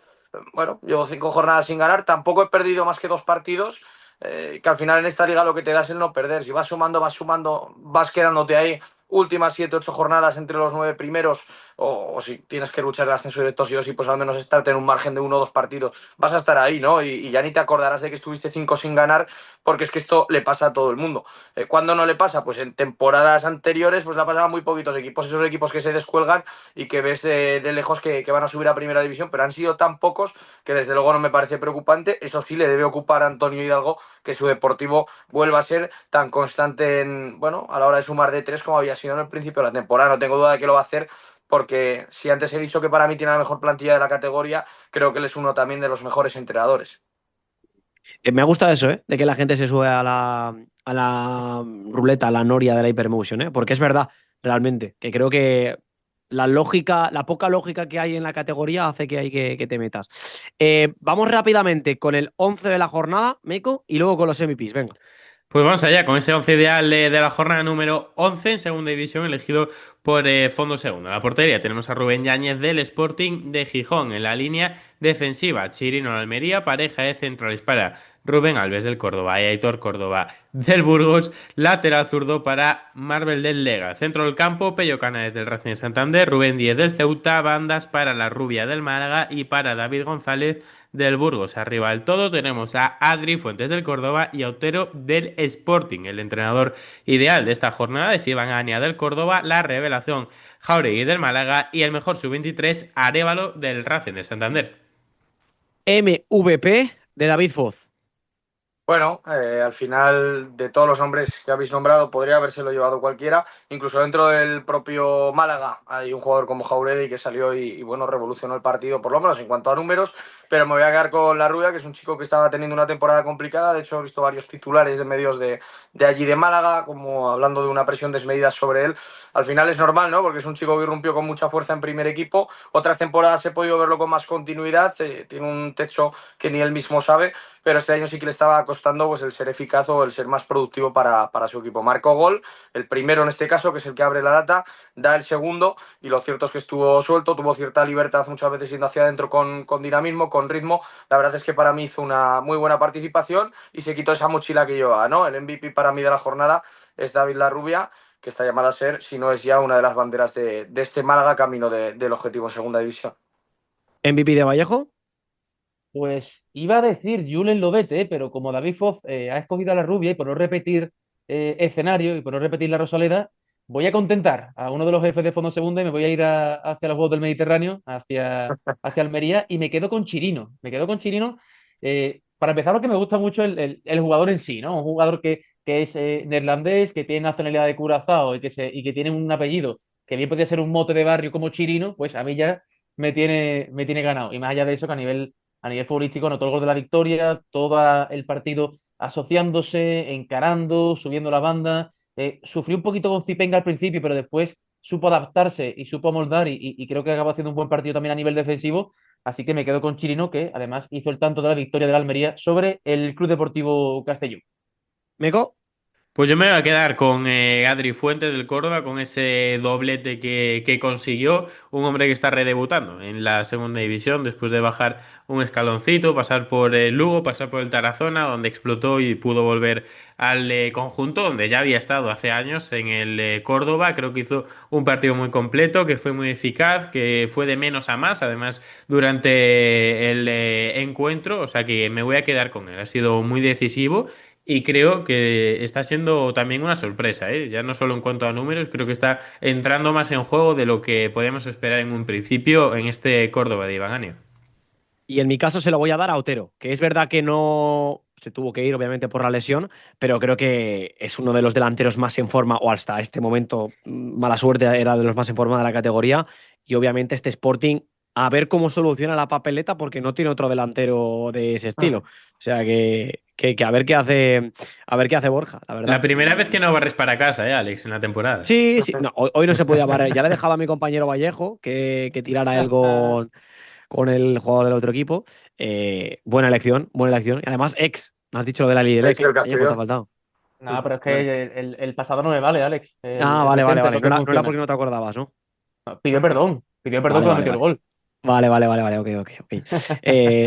bueno, llevo 5 jornadas sin ganar, tampoco he perdido más que 2 partidos, que al final en esta liga lo que te da es el no perder. Si vas sumando, vas quedándote ahí últimas 7, 8 jornadas entre los 9 primeros, o si tienes que luchar el ascenso directo sí o sí, pues al menos estarte en un margen de 1 o 2 partidos, vas a estar ahí, ¿no? Y ya ni te acordarás de que estuviste 5 sin ganar, porque es que esto le pasa a todo el mundo. ¿Cuándo no le pasa? Pues en temporadas anteriores pues la pasaba a muy poquitos equipos, esos equipos que se descuelgan y que ves de lejos que van a subir a Primera División, pero han sido tan pocos que desde luego no me parece preocupante. Eso sí, le debe ocupar a Antonio Hidalgo que su Deportivo vuelva a ser tan constante bueno, a la hora de sumar de 3 como había sido en el principio de la temporada. No tengo duda de que lo va a hacer, porque si antes he dicho que para mí tiene la mejor plantilla de la categoría, creo que él es uno también de los mejores entrenadores. Me gusta eso, ¿eh? De que la gente se sube a la ruleta, a la noria de la Hypermotion, ¿eh? Porque es verdad, realmente, que creo que la lógica, la poca lógica que hay en la categoría hace que hay que te metas. Vamos rápidamente con el 11 de la jornada, Meco, y luego con los MVPs, venga. Pues vamos allá con ese 11 ideal de la jornada número 11 en segunda división, elegido por Fondo Segundo. En la portería tenemos a Rubén Yáñez del Sporting de Gijón. En la línea defensiva, Chirino de Almería, pareja de centrales para Rubén Alves del Córdoba y Aitor Córdoba del Burgos. Lateral zurdo para Marvel del Lega. Centro del campo, Pello Canales del Racing de Santander, Rubén Díez del Ceuta. Bandas para la Rubia del Málaga y para David González del Burgos. Arriba del todo tenemos a Adri Fuentes del Córdoba y a Otero del Sporting. El entrenador ideal de esta jornada es Iván Ania del Córdoba, la revelación Jauregui del Málaga y el mejor sub-23 Arévalo del Racing de Santander. MVP de David Foz. Bueno, al final de todos los nombres que habéis nombrado podría habérselo llevado cualquiera, incluso dentro del propio Málaga hay un jugador como Jauregui que salió y bueno, revolucionó el partido, por lo menos en cuanto a números, pero me voy a quedar con La Rubia, que es un chico que estaba teniendo una temporada complicada. De hecho he visto varios titulares de medios de allí de Málaga, como hablando de una presión desmedida sobre él. Al final es normal, ¿no? Porque es un chico que irrumpió con mucha fuerza en primer equipo, otras temporadas he podido verlo con más continuidad, tiene un techo que ni él mismo sabe, pero este año sí que le estaba costando pues el ser eficaz o el ser más productivo para su equipo. Marcó gol, el primero en este caso, que es el que abre la lata, da el segundo, y lo cierto es que estuvo suelto, tuvo cierta libertad muchas veces yendo hacia adentro con dinamismo, con ritmo. La verdad es que para mí hizo una muy buena participación y se quitó esa mochila que llevaba, ¿no? El MVP para mí de la jornada es David Larrubia, que está llamada a ser, si no es ya, una de las banderas de este Málaga camino del objetivo en segunda división. MVP de Vallejo. Pues iba a decir Julen Lobete, pero como David Foz ha escogido a la Rubia y por no repetir escenario y por no repetir la Rosaleda, voy a contentar a uno de los jefes de Fondo Segunda y me voy a ir hacia los Juegos del Mediterráneo, hacia Almería, y me quedo con Chirino. Me quedo con Chirino, para empezar, porque me gusta mucho el jugador en sí, ¿no? Un jugador que es neerlandés, que tiene nacionalidad de Curazao y que tiene un apellido que bien podría ser un mote de barrio como Chirino, pues a mí ya me tiene ganado. Y más allá de eso, que a nivel futbolístico, no todo el gol de la victoria, todo el partido asociándose, encarando, subiendo la banda. Sufrió un poquito con Zipenga al principio, pero después supo adaptarse y supo moldar y creo que acabó haciendo un buen partido también a nivel defensivo. Así que me quedo con Chirino, que además hizo el tanto de la victoria de la Almería sobre el Club Deportivo Castellón. Meco. Pues yo me voy a quedar con Adri Fuentes del Córdoba, con ese doblete que consiguió, un hombre que está redebutando en la segunda división después de bajar un escaloncito, pasar por el Lugo, pasar por el Tarazona, donde explotó y pudo volver al conjunto, donde ya había estado hace años en el Córdoba. Creo que hizo un partido muy completo, que fue muy eficaz, que fue de menos a más, además durante el encuentro, o sea que me voy a quedar con él, ha sido muy decisivo. Y creo que está siendo también una sorpresa, ¿eh? Ya no solo en cuanto a números, creo que está entrando más en juego de lo que podíamos esperar en un principio en este Córdoba de Iván Anio. Y en mi caso se lo voy a dar a Otero, que es verdad que no se tuvo que ir, obviamente, por la lesión, pero creo que es uno de los delanteros más en forma, o hasta este momento, mala suerte, era de los más en forma de la categoría. Y obviamente este Sporting, a ver cómo soluciona la papeleta, porque no tiene otro delantero de ese estilo. O sea que a ver qué hace Borja, la verdad. La primera vez que no barres para casa, Alex, en la temporada. Sí, sí. No, hoy no se podía barrer. Ya le dejaba a mi compañero Vallejo que tirara él con el jugador del otro equipo. Buena elección, buena elección. Y además, no has dicho lo de la ley del Ex del Vallejo, te ha Castellón. faltado. Nada, pero es que el pasado no me vale, Alex. Vale. Presente No es lo que era funciona. porque no te acordabas, ¿no? Pidió perdón Vale, cuando metió el gol. Vale, ok.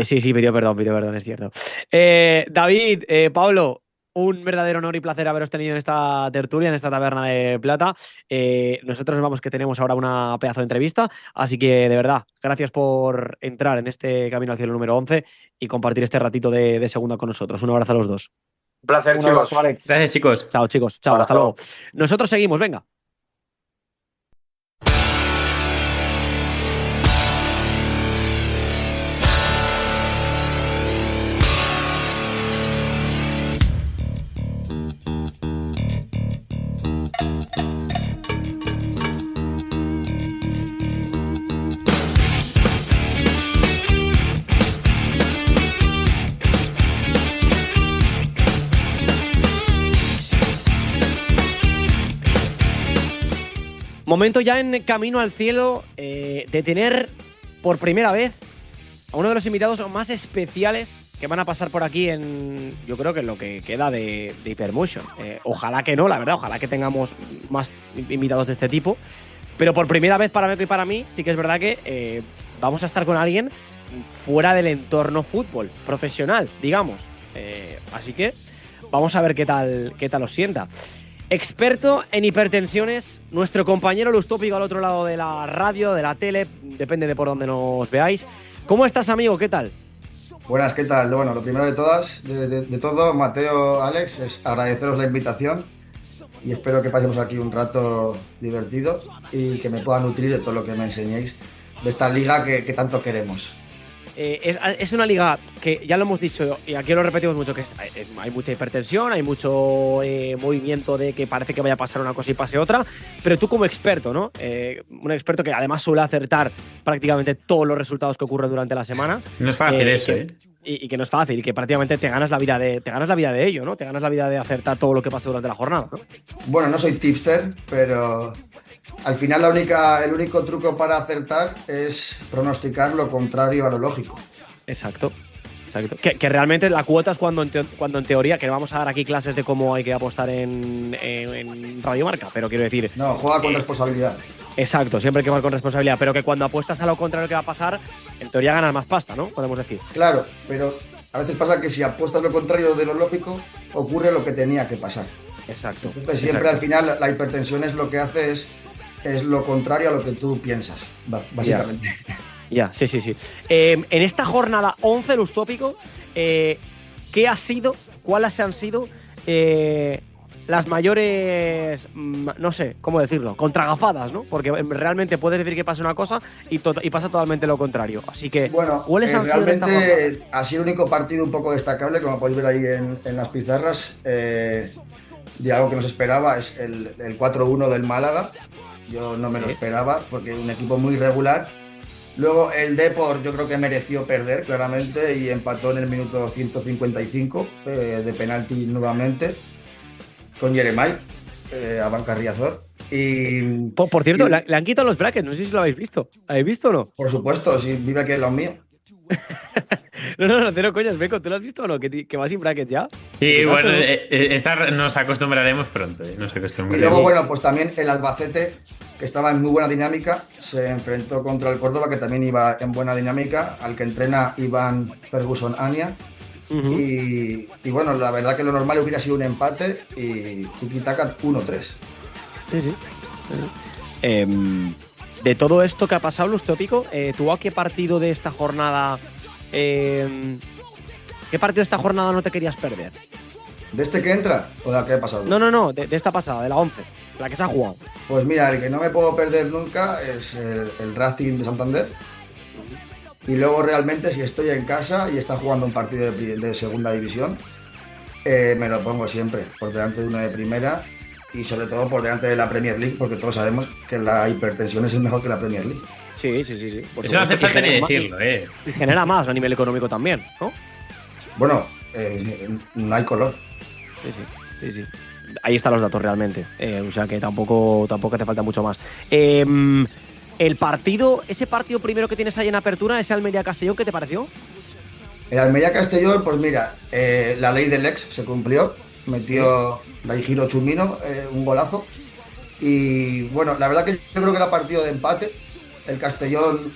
Sí, pidió perdón, es cierto. David, Pablo, un verdadero honor y placer haberos tenido en esta tertulia, en esta taberna de plata. Nosotros nos vamos, que tenemos ahora una pedazo de entrevista, así que de verdad, gracias por entrar en este Camino al Cielo número 11 y compartir este ratito de segunda con nosotros. Un abrazo a los dos. Un placer, Un chicos. abrazo, Alex. Gracias, chicos. Chao, chicos. Chao, hasta Abrazo. luego. Nosotros seguimos, venga. Momento ya en Camino al Cielo de tener por primera vez a uno de los invitados más especiales que van a pasar por aquí yo creo que en lo que queda de Hypermotion. Ojalá que no, la verdad, ojalá que tengamos más invitados de este tipo. Pero por primera vez para Meco y para mí, sí que es verdad que vamos a estar con alguien fuera del entorno fútbol, profesional, digamos. Así que vamos a ver qué tal os sienta. Experto en hipertensiones, nuestro compañero Lustópico al otro lado de la radio, de la tele, depende de por dónde nos veáis. ¿Cómo estás, amigo? ¿Qué tal? Buenas, ¿qué tal? Bueno, lo primero de todo, Mateo, Alex, es agradeceros la invitación y espero que pasemos aquí un rato divertido y que me pueda nutrir de todo lo que me enseñéis de esta liga que tanto queremos. Es una liga que ya lo hemos dicho y aquí lo repetimos mucho, que hay mucha hipertensión, hay mucho movimiento de que parece que vaya a pasar una cosa y pase otra, pero tú como experto, ¿no? Un experto que además suele acertar prácticamente todos los resultados que ocurren durante la semana. No es fácil eso, ¿eh? Y que no es fácil, y que prácticamente te ganas la vida de ello, ¿no? Te ganas la vida de acertar todo lo que pasa durante la jornada, ¿no? Bueno, no soy tipster, pero al final el único truco para acertar es pronosticar lo contrario a lo lógico. Exacto. Que realmente la cuota es cuando en teoría, que vamos a dar aquí clases de cómo hay que apostar en Radio Marca, pero quiero decir… No, juega con responsabilidad. Exacto, siempre hay que jugar con responsabilidad, pero que cuando apuestas a lo contrario que va a pasar, en teoría ganas más pasta, ¿no? Podemos decir. Claro, pero a veces pasa que si apuestas lo contrario de lo lógico, ocurre lo que tenía que pasar. Exacto. Entonces siempre al final la hipertensión es lo que hace es lo contrario a lo que tú piensas, básicamente. Ya, sí. En esta jornada 11, Lustópico, ¿cuáles han sido las mayores, no sé, ¿cómo decirlo? Contragafadas, ¿no? Porque realmente puedes decir que pasa una cosa y pasa totalmente lo contrario. Así que, bueno, ¿cuáles han sido esta jornada? Realmente ha sido el único partido un poco destacable, como podéis ver ahí en las pizarras, de algo que nos esperaba, es el 4-1 del Málaga. Yo no me lo esperaba, porque es un equipo muy regular. Luego el Depor yo creo que mereció perder claramente y empató en el minuto 155 de penalti nuevamente con Yeremay a Banca Riazor. Y Por cierto, le han quitado los brackets, no sé si lo habéis visto. ¿Habéis visto o no? por supuesto, si vive aquí en los míos. No, cero coñas, Beco, ¿tú lo has visto o no? ¿Que va sin brackets ya? Sí, bueno, nos acostumbraremos pronto, nos Y acostumbraremos. luego, bueno, pues también el Albacete, que estaba en muy buena dinámica, se enfrentó contra el Córdoba, que también iba en buena dinámica, al que entrena Iván Ferguson Ania. Y bueno, la verdad que lo normal hubiera sido un empate y tiki-taka 1-3. Sí. De todo esto que ha pasado, Lustópico, ¿tú a qué partido de esta jornada no te querías perder? ¿De este que entra o de la que ha pasado? No, de esta pasada, de la 11, la que se ha jugado. Pues mira, el que no me puedo perder nunca es el Racing de Santander. Y luego realmente si estoy en casa y está jugando un partido de segunda división, me lo pongo siempre por delante de uno de primera y sobre todo por delante de la Premier League, porque todos sabemos que la hipertensión es mejor que la Premier League. Sí. Por Eso no hace supuesto, falta ni genera decirlo, y genera más a nivel económico también, ¿no? Bueno, no hay color. Sí. Ahí están los datos realmente. O sea que tampoco hace falta mucho más. Ese partido primero que tienes ahí en apertura, ese Almería-Castellón, ¿qué te pareció? El Almería Castellón, pues mira, la ley del ex se cumplió, metió Daihiro Chumino un golazo. Y bueno, la verdad que yo creo que era partido de empate. El Castellón,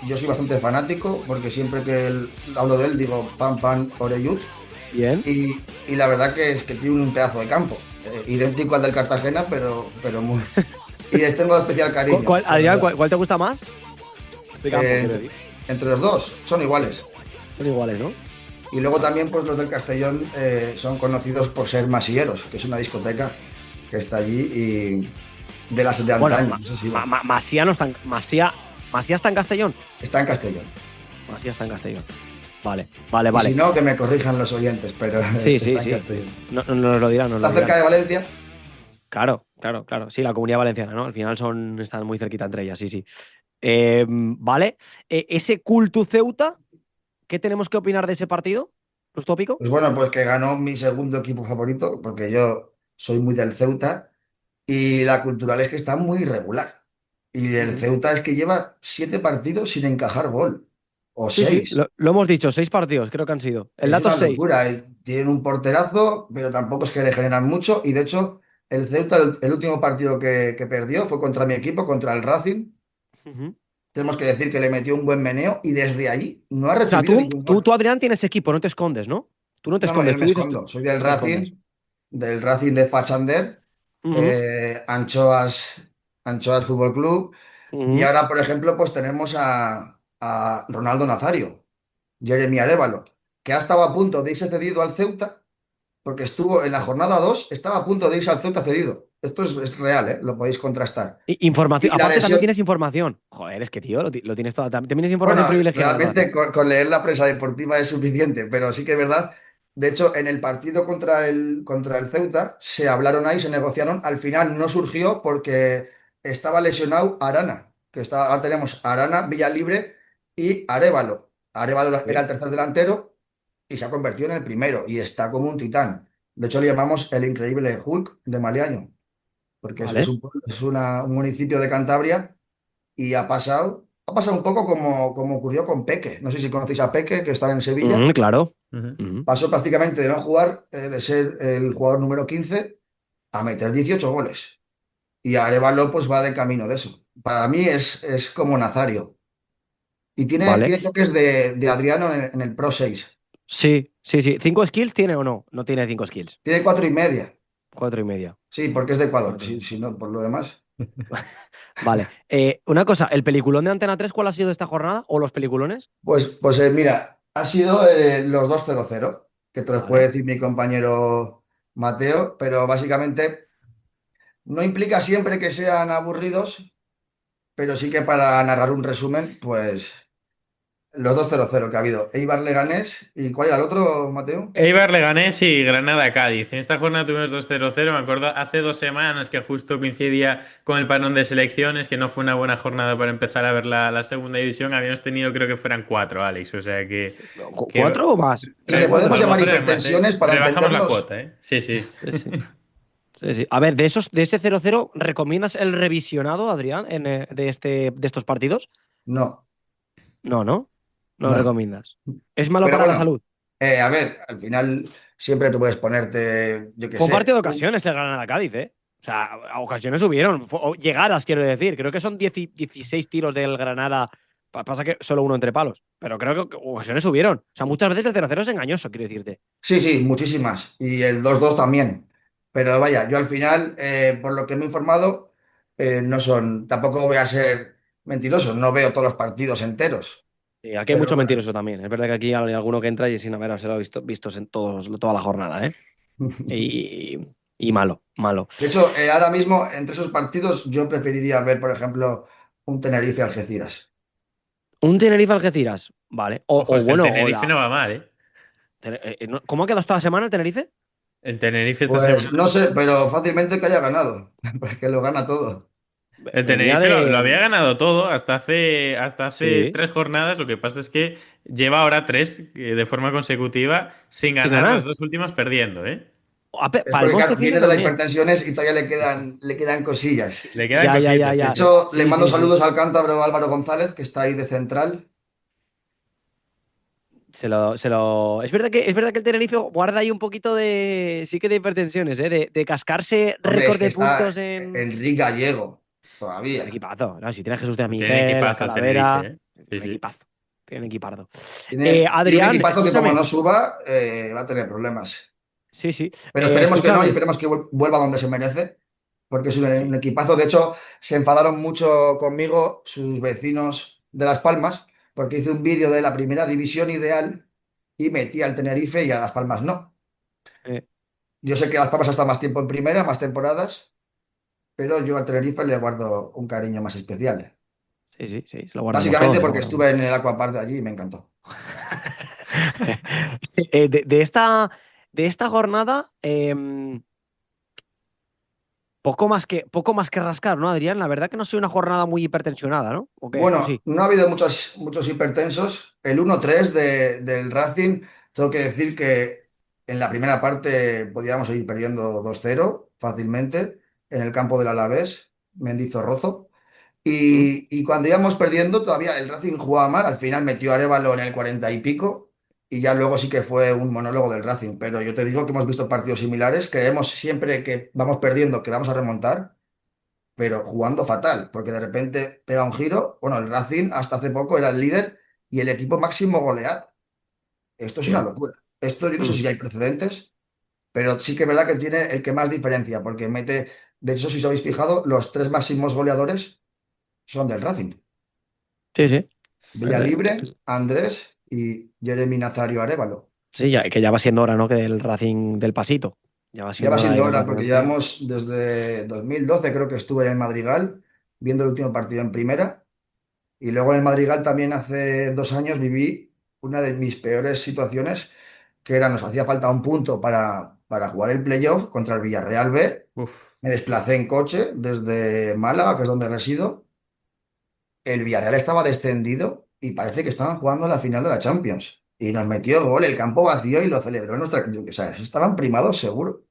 yo soy bastante fanático, porque siempre que hablo de él digo Pam Oreyud. Bien. Y la verdad que es que tiene un pedazo de campo, idéntico al del Cartagena, pero muy. Y les tengo especial cariño. Adrián, ¿cuál te gusta más? De campo, quiero decir. Entre los dos, son iguales. Son iguales, ¿no? Y luego también pues los del Castellón son conocidos por ser Masilleros, que es una discoteca que está allí y de las de antaño. Bueno, no sé si Masía no está en... Masía está en Castellón. está en Castellón. Masía está en Castellón. Vale. Y si no, que me corrijan los oyentes, pero Sí. está en Castellón. No, nos lo dirán. Está cerca de Valencia. Claro. Sí, la Comunidad Valenciana, ¿no? Al final están muy cerquita entre ellas, sí. Vale. Ese Cultu Ceuta, ¿qué tenemos que opinar de ese partido? ¿Los tópicos? Pues bueno, pues que ganó mi segundo equipo favorito, porque yo soy muy del Ceuta, y la Cultural es que está muy irregular. Y el Ceuta es que lleva 7 partidos sin encajar gol. O Sí, 6. lo hemos dicho, 6 partidos creo que han sido. El Es dato una es 6. locura. Tienen un porterazo, pero tampoco es que le generan mucho. Y de hecho, el Ceuta, el último partido que perdió fue contra mi equipo, contra el Racing. Tenemos que decir que le metió un buen meneo y desde allí no ha O sea, recibido ningún gol. tú, Adrián, tienes equipo, no te escondes, ¿no? Tú no te No, yo escondes. no me Tú dices escondo. Soy del no te escondes. Racing, de Fachander, Ujú, Anchoas Fútbol Club. Y ujú. ahora, por ejemplo, pues tenemos a Ronaldo Nazario, Jeremy Arévalo, que ha estado a punto de irse cedido al Ceuta, porque estuvo en la jornada 2 estaba a punto de irse al Ceuta cedido. Esto es real, ¿eh? Lo podéis contrastar. Información. Y la Aparte, también lesión, tienes información. Joder, es que, tío, lo tienes todo. También tienes información bueno, privilegiada, realmente entonces. con leer la prensa deportiva es suficiente, pero sí que es verdad. De hecho, en el partido contra el Ceuta se hablaron ahí, se negociaron. Al final no surgió porque estaba lesionado Arana, ahora tenemos Arana, Villalibre y Arévalo. Arévalo era Sí. el tercer delantero y se ha convertido en el primero y está como un titán. De hecho, le llamamos el increíble Hulk de Maliaño, porque es Vale. un municipio de Cantabria y ha pasado un poco como ocurrió con Peque. No sé si conocéis a Peque, que está en Sevilla. Claro. Ujú. Ujú. Pasó prácticamente de no jugar, de ser el jugador número 15 a meter 18 goles. Y Arévalo pues va de camino de eso. Para mí es como Nazario. Y tiene, Vale. tiene toques de Adriano en el Pro 6. Sí. ¿5 skills tiene o no? No tiene 5 skills. Tiene 4,5. 4,5. Sí, porque es de Ecuador. Cuatro y medio. Si no, por lo demás. Vale. Una cosa, ¿el peliculón de Antena 3 cuál ha sido de esta jornada? ¿O los peliculones? Pues mira, ha sido los 2-0-0, que te los puede Vale. decir mi compañero Mateo, pero básicamente no implica siempre que sean aburridos, pero sí que para narrar un resumen, pues los 2-0-0 que ha habido. Eibar Leganés, ¿y cuál era el otro, Mateo? Eibar Leganés y Granada Cádiz. En esta jornada tuvimos 2-0-0. Me acuerdo hace 2 semanas que justo coincidía con el parón de selecciones, que no fue una buena jornada para empezar a ver la segunda división. Habíamos tenido, creo que fueran 4, Alex. O sea que ¿4 o más? Y le a podemos lo llamar mejor eran más, hipertensiones para Rebajamos la entendernos. cuota, ¿eh? Sí, sí. Sí. A ver, de ese 0-0, ¿recomiendas el revisionado, Adrián, de estos partidos? No, No, ¿no? No lo no. recomiendas. ¿Es malo Pero para la bueno, salud? a ver, al final siempre tú puedes ponerte, yo qué Fue un partido sé. de ocasiones el Granada-Cádiz, ¿eh? O sea, a ocasiones hubieron. Llegadas, quiero decir. Creo que son 16 tiros del Granada. Pasa que solo uno entre palos. Pero creo que ocasiones hubieron. O sea, muchas veces el 0-0 es engañoso, quiero decirte. Sí, sí, muchísimas. Y el 2-2 también. Pero vaya, yo al final, por lo que me he informado, tampoco voy a ser mentiroso, no veo todos los partidos enteros. Y aquí hay Pero mucho bueno. mentiroso también. Es verdad que aquí hay alguno que entra y sin haberlo vistos en toda la jornada, ¿eh? Y, y malo. De hecho, ahora mismo, entre esos partidos, yo preferiría ver, por ejemplo, un Tenerife-Algeciras. Un Tenerife-Algeciras, vale. Ojo, O es que el bueno, Tenerife no va mal, ¿eh? ¿Cómo ha quedado esta semana el Tenerife? El Tenerife esta semana. Pues no sé, pero fácilmente que haya ganado, porque lo gana todo. El Venía Tenerife lo de. había ganado todo hasta hace Sí, 3 jornadas. Lo que pasa es que lleva ahora tres de forma consecutiva sin sin ganar las ganar. dos últimas perdiendo, ¿eh? Es porque, Palmó este claro, fin de viene de las también. hipertensiones y todavía le quedan cosillas. Le quedan Ya, ya, ya, cositas, De sí, ya. sí. hecho, le Sí, mando sí, sí. saludos al cántabro Álvaro González, que está ahí de central. Es verdad que el Tenerife guarda ahí un poquito de. Sí que de hipertensiones, ¿eh? De cascarse Hombre, es récord que de puntos está en. Enrique Gallego, Un todavía. equipazo, ¿no? Si tiene a Jesús de Tiene Miguel, a equipazo el Tenerife, Calavera. ¿eh? Sí, Un sí. equipazo. Tiene un equipardo. Tiene un Adrián, equipazo que como escúchame. no suba, va a tener problemas. Sí, sí. Pero esperemos que no y Escúchame. esperemos que vuelva donde se merece, porque es un Sí. equipazo. De hecho, se enfadaron mucho conmigo sus vecinos de Las Palmas, porque hice un vídeo de la primera división ideal y metí al Tenerife y a Las Palmas no. eh, Yo sé que Las Palmas ha estado más tiempo en primera, más temporadas, pero yo al Tenerife le guardo un cariño más especial. sí, sí, sí. Se lo guardamos Básicamente todos, se lo porque guardamos. estuve en el Aquapark de allí y me encantó. De esta jornada, poco más que rascar, ¿no, Adrián? La verdad que no ha sido una jornada muy hipertensionada, ¿no? ¿O qué? ¿O Bueno, sí? no ha habido muchos hipertensos. El 1-3 del Racing, tengo que decir que en la primera parte podíamos ir perdiendo 2-0 fácilmente en el campo del Alavés, Mendizorroza. ¿Mm? Y cuando íbamos perdiendo, todavía el Racing jugaba mal. Al final metió a Arévalo en el 40 y pico. Y ya luego sí que fue un monólogo del Racing. Pero yo te digo que hemos visto partidos similares. Creemos siempre que vamos perdiendo, que vamos a remontar, pero jugando fatal, porque de repente pega un giro. Bueno, el Racing hasta hace poco era el líder y el equipo máximo goleado. Esto es una Bien. locura. Esto yo no sé Mm. si hay precedentes, pero sí que es verdad que tiene el que más diferencia, porque mete, de hecho, si os habéis fijado, los tres máximos goleadores son del Racing. Sí, sí. Villalibre, Andrés y Jeremy Nazario Arévalo. Sí, que ya va siendo hora, ¿no? Que del Racing del Pasito. Ya va Ya va siendo hora de siendo que el hora, porque Racing. llevamos desde 2012, creo que estuve en Madrigal, viendo el último partido en primera. Y luego en el Madrigal también hace 2 años viví una de mis peores situaciones, que era nos hacía falta un punto para jugar el playoff contra el Villarreal B. Uf. Me desplacé en coche desde Málaga, que es donde resido. El Villarreal estaba descendido y parece que estaban jugando la final de la Champions. Y nos metió gol, el campo vacío y lo celebró en nuestra... O sea, estaban primados seguro.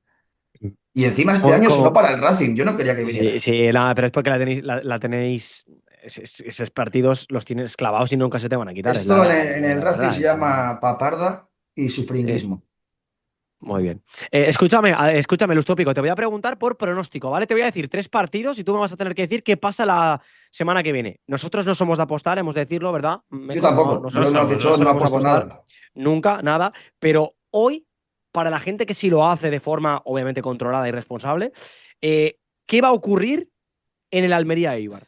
Y encima este Co- año sonó co- para el Racing. Yo no quería que Sí, viniera. sí, nada, pero es porque la tenéis. Esos partidos los tienes clavados y nunca se te van a quitar, es Esto en el la Racing verdad. se llama paparda y Sí, sufringuismo. muy bien. Escúchame, Lustópico, te voy a preguntar por pronóstico, ¿vale? Te voy a decir 3 partidos y tú me vas a tener que decir qué pasa la semana que viene. Nosotros no somos de apostar, hemos de decirlo, ¿verdad? Yo Meco, no, tampoco. no, No Yo no, de somos, no no hecho, no somos. solemos apuesto apostar nada. nunca, nada. Pero hoy, para la gente que sí lo hace de forma obviamente controlada y responsable, ¿qué va a ocurrir en el Almería Eibar?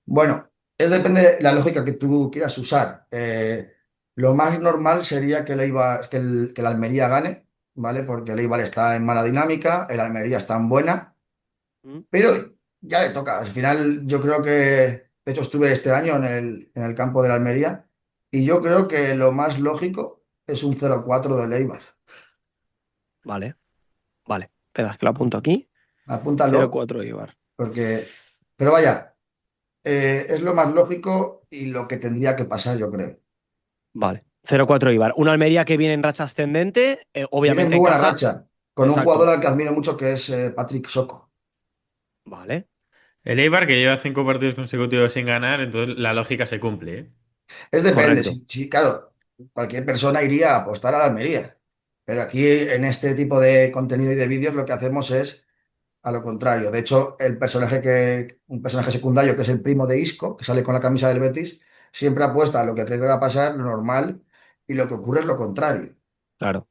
Bueno, es depende de la lógica que tú quieras usar. Lo más normal sería que el Almería gane, ¿vale? Porque el Eibar está en mala dinámica, el Almería está en buena, ¿Mm? pero ya le toca. Al final, yo creo que, de hecho, estuve este año en el campo del Almería y yo creo que lo más lógico es un 0-4 del Eibar. Vale, vale. Espera, que lo apunto aquí. Apúntalo, 0-4 Eibar. porque, pero vaya, es lo más lógico y lo que tendría que pasar, yo creo. Vale. 0-4 Eibar. Una Almería que viene en racha ascendente, Viene en obviamente muy en buena casa. racha, con un jugador Exacto. al que admiro mucho que es Patrick Soko. Vale, El Eibar que lleva 5 partidos consecutivos sin ganar, entonces la lógica se cumple, ¿eh? Es depende, correcto. si, claro, cualquier persona iría a apostar a la Almería, pero aquí en este tipo de contenido y de vídeos lo que hacemos es a lo contrario. De hecho, un personaje secundario que es el primo de Isco, que sale con la camisa del Betis, siempre apuesta a lo que cree que va a pasar, lo normal, y lo que ocurre es lo contrario. Claro.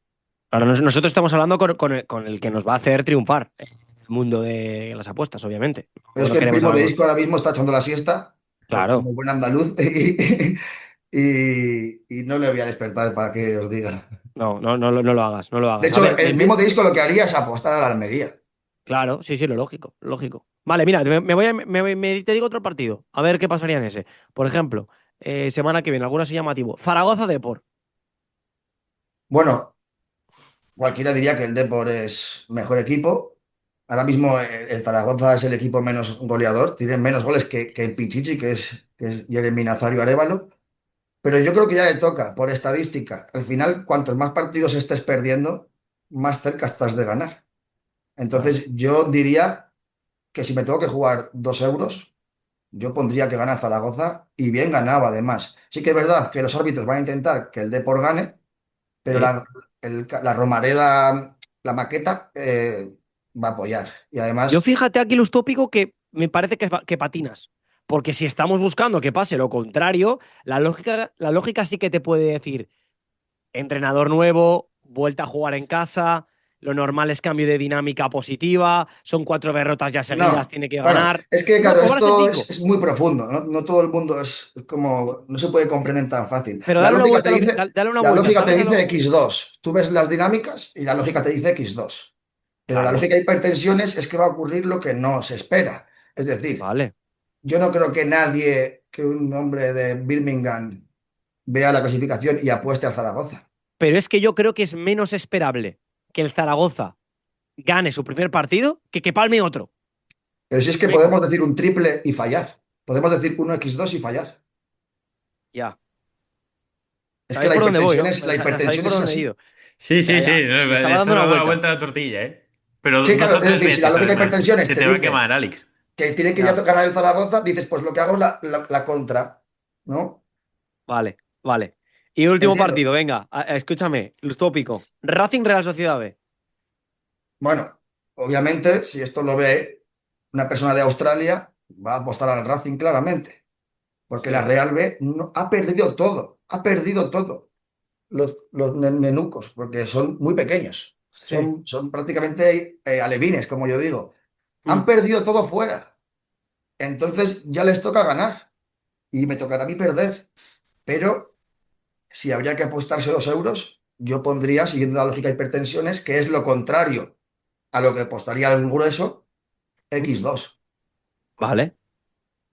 Ahora nosotros estamos hablando con el que nos va a hacer triunfar en el mundo de las apuestas, obviamente. Pero No es no que el queremos primo de hablar. Isco ahora mismo está echando la siesta, Claro. como buen andaluz, y no le voy a despertar para que os diga. No, no, no, no lo hagas, no lo De hagas. A hecho, ver, el primo de Isco lo que haría es apostar a la Almería. Claro, sí, lo lógico, lógico. Vale, mira, te digo otro partido. A ver qué pasaría en ese. Por ejemplo, semana que viene, alguno así llamativo. Zaragoza Depor. Bueno, cualquiera diría que el Depor es mejor equipo. Ahora mismo el Zaragoza es el equipo menos goleador, tiene menos goles que el Pichichi, que es Jeremy Nazario Arévalo. Pero yo creo que ya le toca, por estadística. Al final, cuantos más partidos estés perdiendo, más cerca estás de ganar. Vale. Entonces, yo diría que si me tengo que jugar 2 euros, yo pondría que gana Zaragoza y bien ganaba además. Sí que es verdad que los árbitros van a intentar que el Depor gane, pero Sí. la Romareda, la maqueta, va a apoyar. Y Yo además, fíjate aquí, los tópicos, que me parece que patinas. Porque si estamos buscando que pase lo contrario, la lógica sí que te puede decir entrenador nuevo, vuelta a jugar en casa, lo normal es cambio de dinámica positiva, son 4 derrotas ya seguidas, no. tiene que Bueno, ganar. es que No, claro, cobrarse esto es, 5. es muy profundo, ¿no? No todo el mundo es como, no se puede comprender tan fácil. Pero La dale una lógica vuelta, te dice, dale una la vuelta, lógica te ¿sabes? dice X2. Tú ves las dinámicas y la lógica te dice X2. Pero la Claro, lógica de hipertensiones es que va a ocurrir lo que no se espera. Es decir, vale. yo no creo que nadie, que un hombre de Birmingham vea la clasificación y apueste al Zaragoza. Pero es que yo creo que es menos esperable que el Zaragoza gane su primer partido que palme otro. Pero si es que Menos. podemos decir un triple y fallar. Podemos decir 1x2 y fallar. Ya. Es que la ¿Sabéis por dónde voy, no? hipertensión es, la ¿Sabéis hipertensión por es dónde he así. ido? Sí, Ya, sí, sí. ya. No, Le estaba esto dando le una ha dado la vuelta. vuelta a la tortilla, ¿eh? Pero Sí, 2 claro, o es 3 decir, si la veces, lógica de además. hipertensiones Se te te va a dice quemar, Alex. que tiene que ya Ya. ganar el Zaragoza, dices, pues lo que hago es la contra, ¿no? Vale, vale. Y último Entiendo. partido, venga, escúchame, los tópicos. Racing Real Sociedad B. Bueno, obviamente, si esto lo ve una persona de Australia, va a apostar al Racing claramente, porque la Sí, Real B ha perdido todo. Los nenucos, porque son muy pequeños, sí. son prácticamente alevines, como yo digo. Han Mm. perdido todo fuera, entonces ya les toca ganar y me tocará a mí perder, pero si habría que apostarse 2 euros, yo pondría, siguiendo la lógica de hipertensiones, que es lo contrario a lo que apostaría el grueso, Mm. X2. Vale.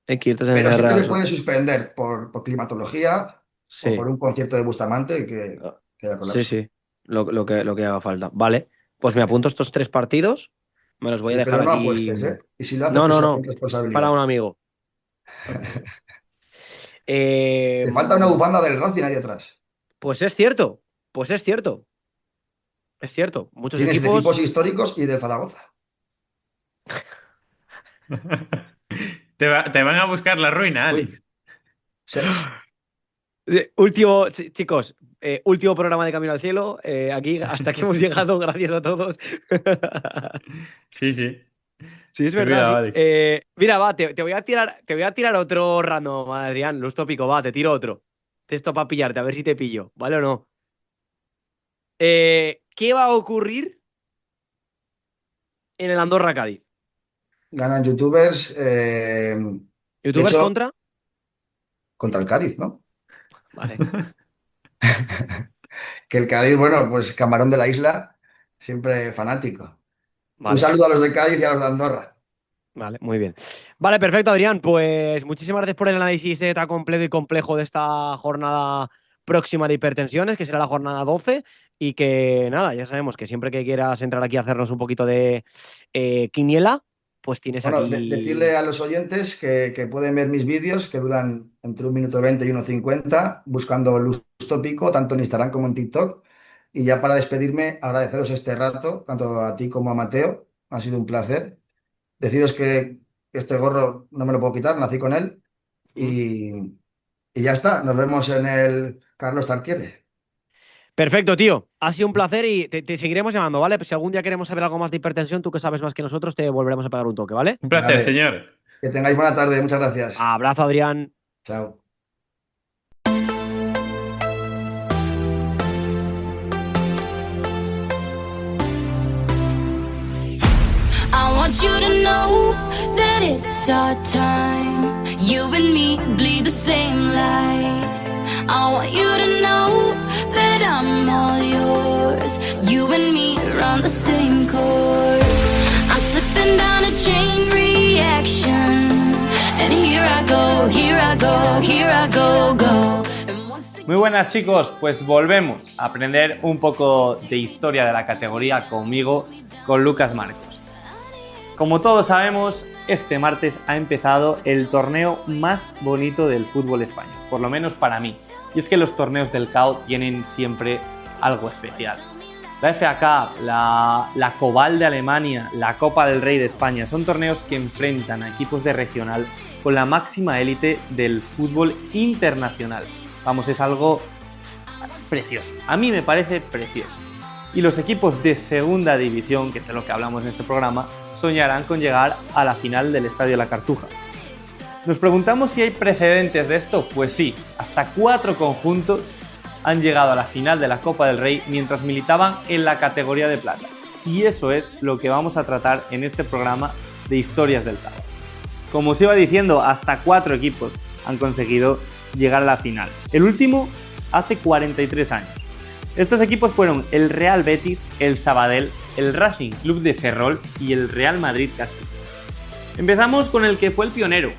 X, estás en Pero el siempre Real se puede Sociedad. suspender por climatología o por Sí. un concierto de Bustamante que haya Sí, colapso. sí. Lo que haga falta. Vale. Pues me apunto estos 3 partidos. Me los voy a Sí, dejar pero no aquí. apuestes, ¿eh? Y si lo haces, No, que no, sea con no. Es para un responsabilidad. amigo. Para un amigo. Eh, Te falta una bufanda del Racing ahí atrás. pues es cierto. Pues es cierto. Es cierto. Muchos Tienes de equipos equipos. históricos y de Zaragoza. Te van a buscar la ruina, Uy, Alex. Chicos, último programa de Camino al Cielo. Aquí, hasta aquí hemos llegado, gracias a todos. Sí, sí. Sí, es Me he verdad, olvidado, sí. Alex. Mira, va, te voy a tirar otro random, Adrián, los tópicos, va, te tiro otro. Esto para pillarte, a ver si te pillo, ¿vale o no? ¿Qué va a ocurrir en el Andorra Cádiz? ganan youtubers. De ¿Youtubers hecho, contra? contra el Cádiz, ¿no? Vale, Que el Cádiz, bueno, pues Camarón de la Isla, siempre fanático. Un vale, saludo a los de Cádiz y a los de Andorra. vale, muy bien. Vale, perfecto, Adrián. Pues muchísimas gracias por el análisis tan completo y complejo de esta jornada próxima de hipertensiones, que será la jornada 12. Y que nada, ya sabemos que siempre que quieras entrar aquí a hacernos un poquito de quiniela, pues tienes Bueno, decirle aquí. a los oyentes que pueden ver mis vídeos que duran entre 1 minuto 20 y 1:50, buscando Luz Tópico, tanto en Instagram como en TikTok. Y ya para despedirme, agradeceros este rato, tanto a ti como a Mateo. Ha sido un placer. Deciros que este gorro no me lo puedo quitar, nací con él. ¿Mm? Y, y ya está, nos vemos en el Carlos Tartiere. Perfecto, tío. Ha sido un placer y te seguiremos llamando, ¿vale? Pues si algún día queremos saber algo más de hipertensión, tú que sabes más que nosotros, te volveremos a pegar un toque, ¿vale? Un placer, Vale, señor. que tengáis buena tarde, muchas gracias. Abrazo, Adrián. Chao. I want you to know that it's our time. You and me bleed the same light. I want you to know that I'm all yours. You and me run the same course. I'm slipping Muy buenas chicos, pues volvemos a aprender un poco de historia de la categoría conmigo, con Lucas Marcos. Como todos sabemos, este martes ha empezado el torneo más bonito del fútbol español, por lo menos para mí. Y es que los torneos del CAO tienen siempre algo especial. La FA Cup, la Cobal de Alemania, la Copa del Rey de España, son torneos que enfrentan a equipos de regional con la máxima élite del fútbol internacional. Vamos, es algo precioso. A mí me parece precioso. Y los equipos de segunda división, que es de lo que hablamos en este programa, soñarán con llegar a la final del Estadio La Cartuja. ¿Nos preguntamos si hay precedentes de esto? Pues sí, hasta 4 conjuntos han llegado a la final de la Copa del Rey mientras militaban en la categoría de plata. Y eso es lo que vamos a tratar en este programa de Historias del Sábado. Como os iba diciendo, hasta 4 equipos han conseguido llegar a la final. El último hace 43 años. Estos equipos fueron el Real Betis, el Sabadell, el Racing Club de Ferrol y el Real Madrid Castilla. Empezamos con el que fue el pionero.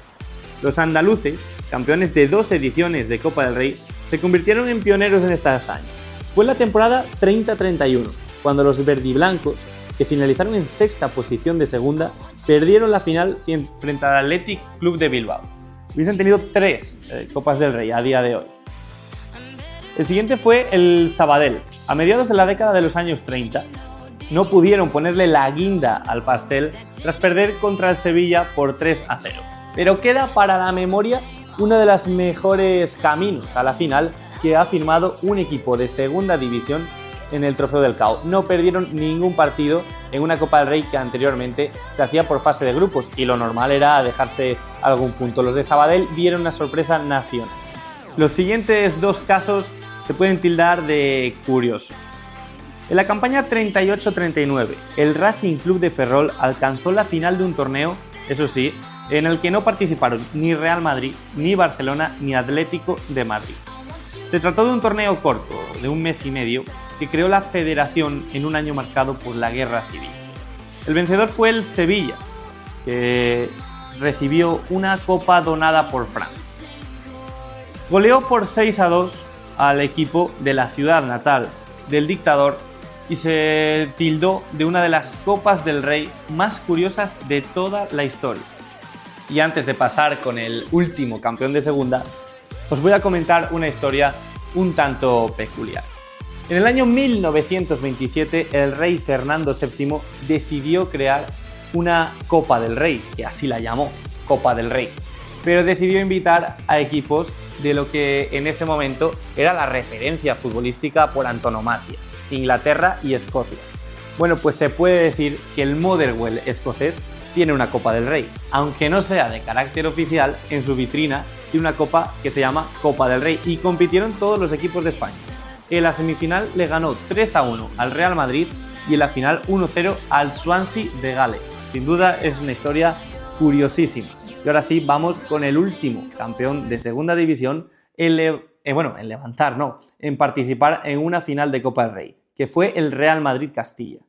Los andaluces, campeones de 2 ediciones de Copa del Rey, se convirtieron en pioneros en esta hazaña. Fue en la temporada 30-31, cuando los verdiblancos, que finalizaron en 6ª posición de segunda, perdieron la final frente al Athletic Club de Bilbao. Hubiesen tenido 3 Copas del Rey a día de hoy. El siguiente fue el Sabadell. A mediados de la década de los años 30, no pudieron ponerle la guinda al pastel tras perder contra el Sevilla por 3-0. Pero queda para la memoria uno de los mejores caminos a la final que ha firmado un equipo de segunda división en el Trofeo del CAO. No perdieron ningún partido en una Copa del Rey que anteriormente se hacía por fase de grupos y lo normal era dejarse algún punto. Los de Sabadell dieron una sorpresa nacional. Los siguientes 2 casos se pueden tildar de curiosos. En la campaña 38-39, el Racing Club de Ferrol alcanzó la final de un torneo, eso sí, en el que no participaron ni Real Madrid, ni Barcelona, ni Atlético de Madrid. Se trató de un torneo corto, de 1 mes y medio, que creó la federación en un año marcado por la Guerra Civil. El vencedor fue el Sevilla, que recibió una copa donada por Francia. Goleó por 6-2 al equipo de la ciudad natal del dictador y se tildó de una de las Copas del Rey más curiosas de toda la historia. Y antes de pasar con el último campeón de segunda, os voy a comentar una historia un tanto peculiar. En el año 1927, el rey Fernando VII decidió crear una Copa del Rey, que así la llamó, Copa del Rey, pero decidió invitar a equipos de lo que en ese momento era la referencia futbolística por antonomasia, Inglaterra y Escocia. Bueno, pues se puede decir que el Motherwell escocés tiene una Copa del Rey, aunque no sea de carácter oficial. En su vitrina tiene una copa que se llama Copa del Rey y compitieron todos los equipos de España. En la semifinal le ganó 3-1 al Real Madrid y en la final 1-0 al Swansea de Gales. Sin duda es una historia curiosísima. Y ahora sí, vamos con el último campeón de segunda división en participar en una final de Copa del Rey, que fue el Real Madrid Castilla.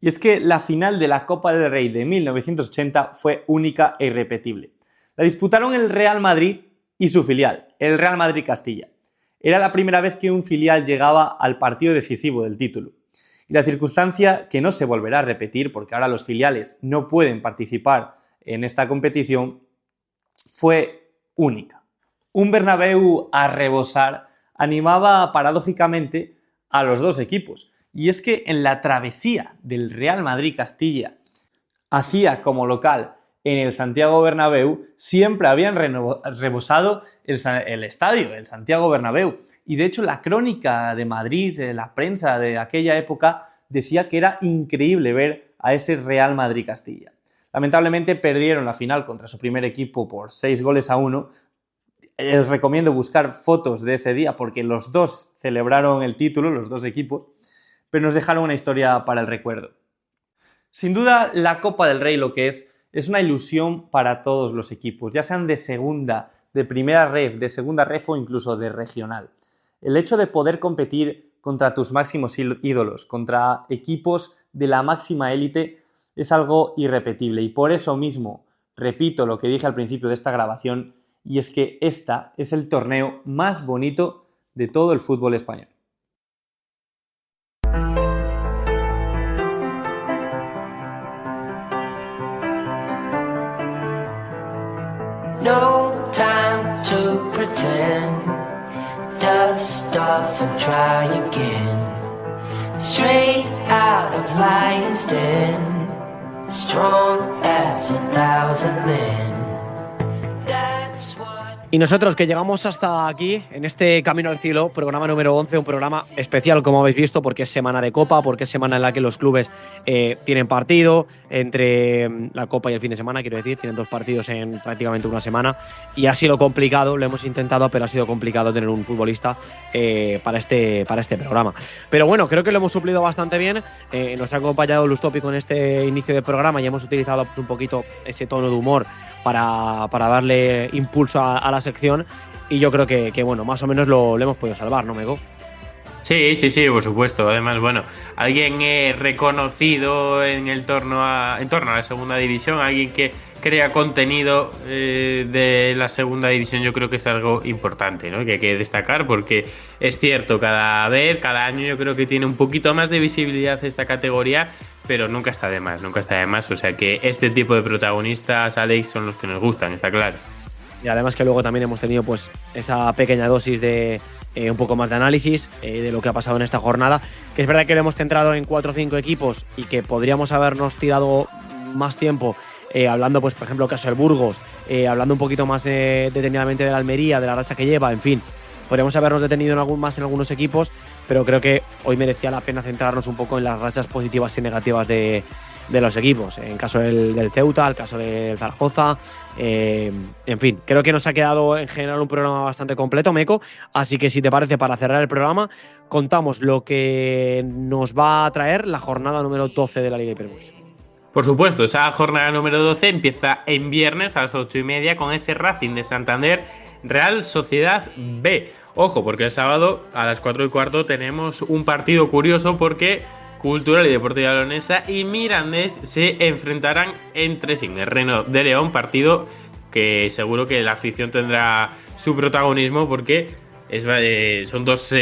Y es que la final de la Copa del Rey de 1980 fue única e irrepetible. La disputaron el Real Madrid y su filial, el Real Madrid Castilla. Era la primera vez que un filial llegaba al partido decisivo del título. Y la circunstancia, que no se volverá a repetir porque ahora los filiales no pueden participar en esta competición, fue única. Un Bernabéu a rebosar animaba paradójicamente a los 2 equipos. Y es que en la travesía del Real Madrid-Castilla hacía como local en el Santiago Bernabéu, siempre habían rebosado el estadio, el Santiago Bernabéu. Y de hecho la crónica de Madrid, de la prensa de aquella época, decía que era increíble ver a ese Real Madrid-Castilla. Lamentablemente perdieron la final contra su primer equipo por 6-1. Les recomiendo buscar fotos de ese día porque los 2 celebraron el título, los 2 equipos, pero nos dejaron una historia para el recuerdo. Sin duda, la Copa del Rey lo que es una ilusión para todos los equipos, ya sean de segunda, de primera ref, de segunda ref o incluso de regional. El hecho de poder competir contra tus máximos ídolos, contra equipos de la máxima élite, es algo irrepetible. Y por eso mismo, repito lo que dije al principio de esta grabación, y es que esta es el torneo más bonito de todo el fútbol español. No time to pretend. Dust off and try again. Straight out of Lion's Den. Strong as 1,000 men. That's what. Y nosotros que llegamos hasta aquí, en este Camino al Cielo, programa número 11, un programa especial, como habéis visto, porque es semana de Copa, porque es semana en la que los clubes tienen partido, entre la Copa y el fin de semana, quiero decir, tienen 2 partidos en prácticamente una semana, y ha sido complicado, lo hemos intentado, pero ha sido complicado tener un futbolista para este programa. Pero bueno, creo que lo hemos suplido bastante bien, nos ha acompañado Lustopi con este inicio de programa y hemos utilizado pues, un poquito ese tono de humor para darle impulso a la sección, y yo creo que bueno, más o menos lo hemos podido salvar, ¿no, Mego? Sí, por supuesto. Además, bueno, alguien reconocido en torno a la segunda división, alguien que crea contenido de la segunda división, yo creo que es algo importante, ¿no? Que hay que destacar, porque es cierto, cada año yo creo que tiene un poquito más de visibilidad esta categoría, pero nunca está de más. O sea que este tipo de protagonistas, Alex, son los que nos gustan, está claro. Y además que luego también hemos tenido pues esa pequeña dosis de un poco más de análisis de lo que ha pasado en esta jornada, que es verdad que lo hemos centrado en 4 o 5 equipos y que podríamos habernos tirado más tiempo hablando, pues por ejemplo, caso del Burgos, hablando un poquito más detenidamente de la Almería, de la racha que lleva, en fin, podríamos habernos detenido en algunos equipos, pero creo que hoy merecía la pena centrarnos un poco en las rachas positivas y negativas de los equipos, en caso del Ceuta, el caso del Zaragoza, en fin, creo que nos ha quedado en general un programa bastante completo, Meco, así que si te parece, para cerrar el programa, contamos lo que nos va a traer la jornada número 12 de la Liga Hypermotion. Por supuesto, esa jornada número 12 empieza en viernes a las 8:30 con ese Racing de Santander Real Sociedad B. Ojo, porque el sábado a las 4:15 tenemos un partido curioso, porque Cultural y Deportiva Leonesa y Mirandés se enfrentarán entre sí en el Reno de León, partido que seguro que la afición tendrá su protagonismo, porque son 2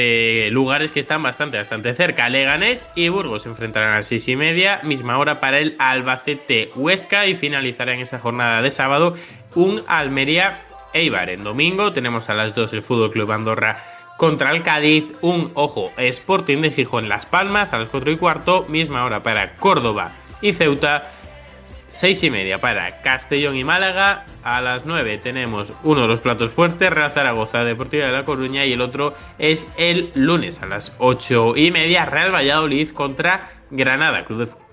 lugares que están bastante cerca. Leganés y Burgos se enfrentarán a las 6:30, misma hora para el Albacete Huesca, y finalizará en esa jornada de sábado un Almería Eibar. En domingo tenemos a las 2 el Fútbol Club Andorra contra el Cádiz, un Sporting de Gijón Las Palmas a las 4:15, misma hora para Córdoba y Ceuta, 6:30 para Castellón y Málaga. A las 9 tenemos uno de los platos fuertes, Real Zaragoza Deportiva de La Coruña, y el otro es el lunes a las 8:30, Real Valladolid contra Granada Club de Fútbol.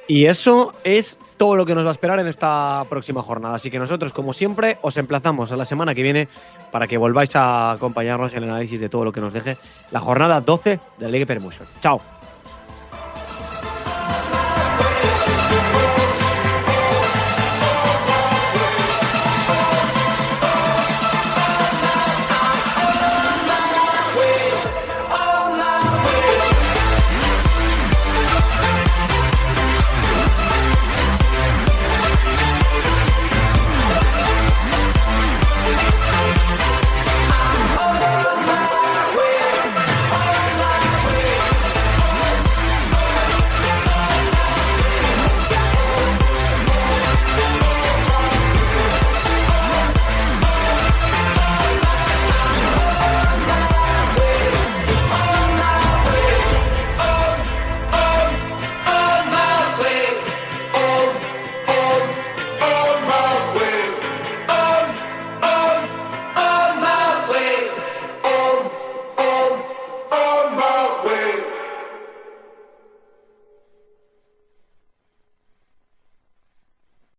Y eso es todo lo que nos va a esperar en esta próxima jornada. Así que nosotros, como siempre, os emplazamos a la semana que viene para que volváis a acompañarnos en el análisis de todo lo que nos deje la jornada 12 de la Liga Hypermotion. ¡Chao!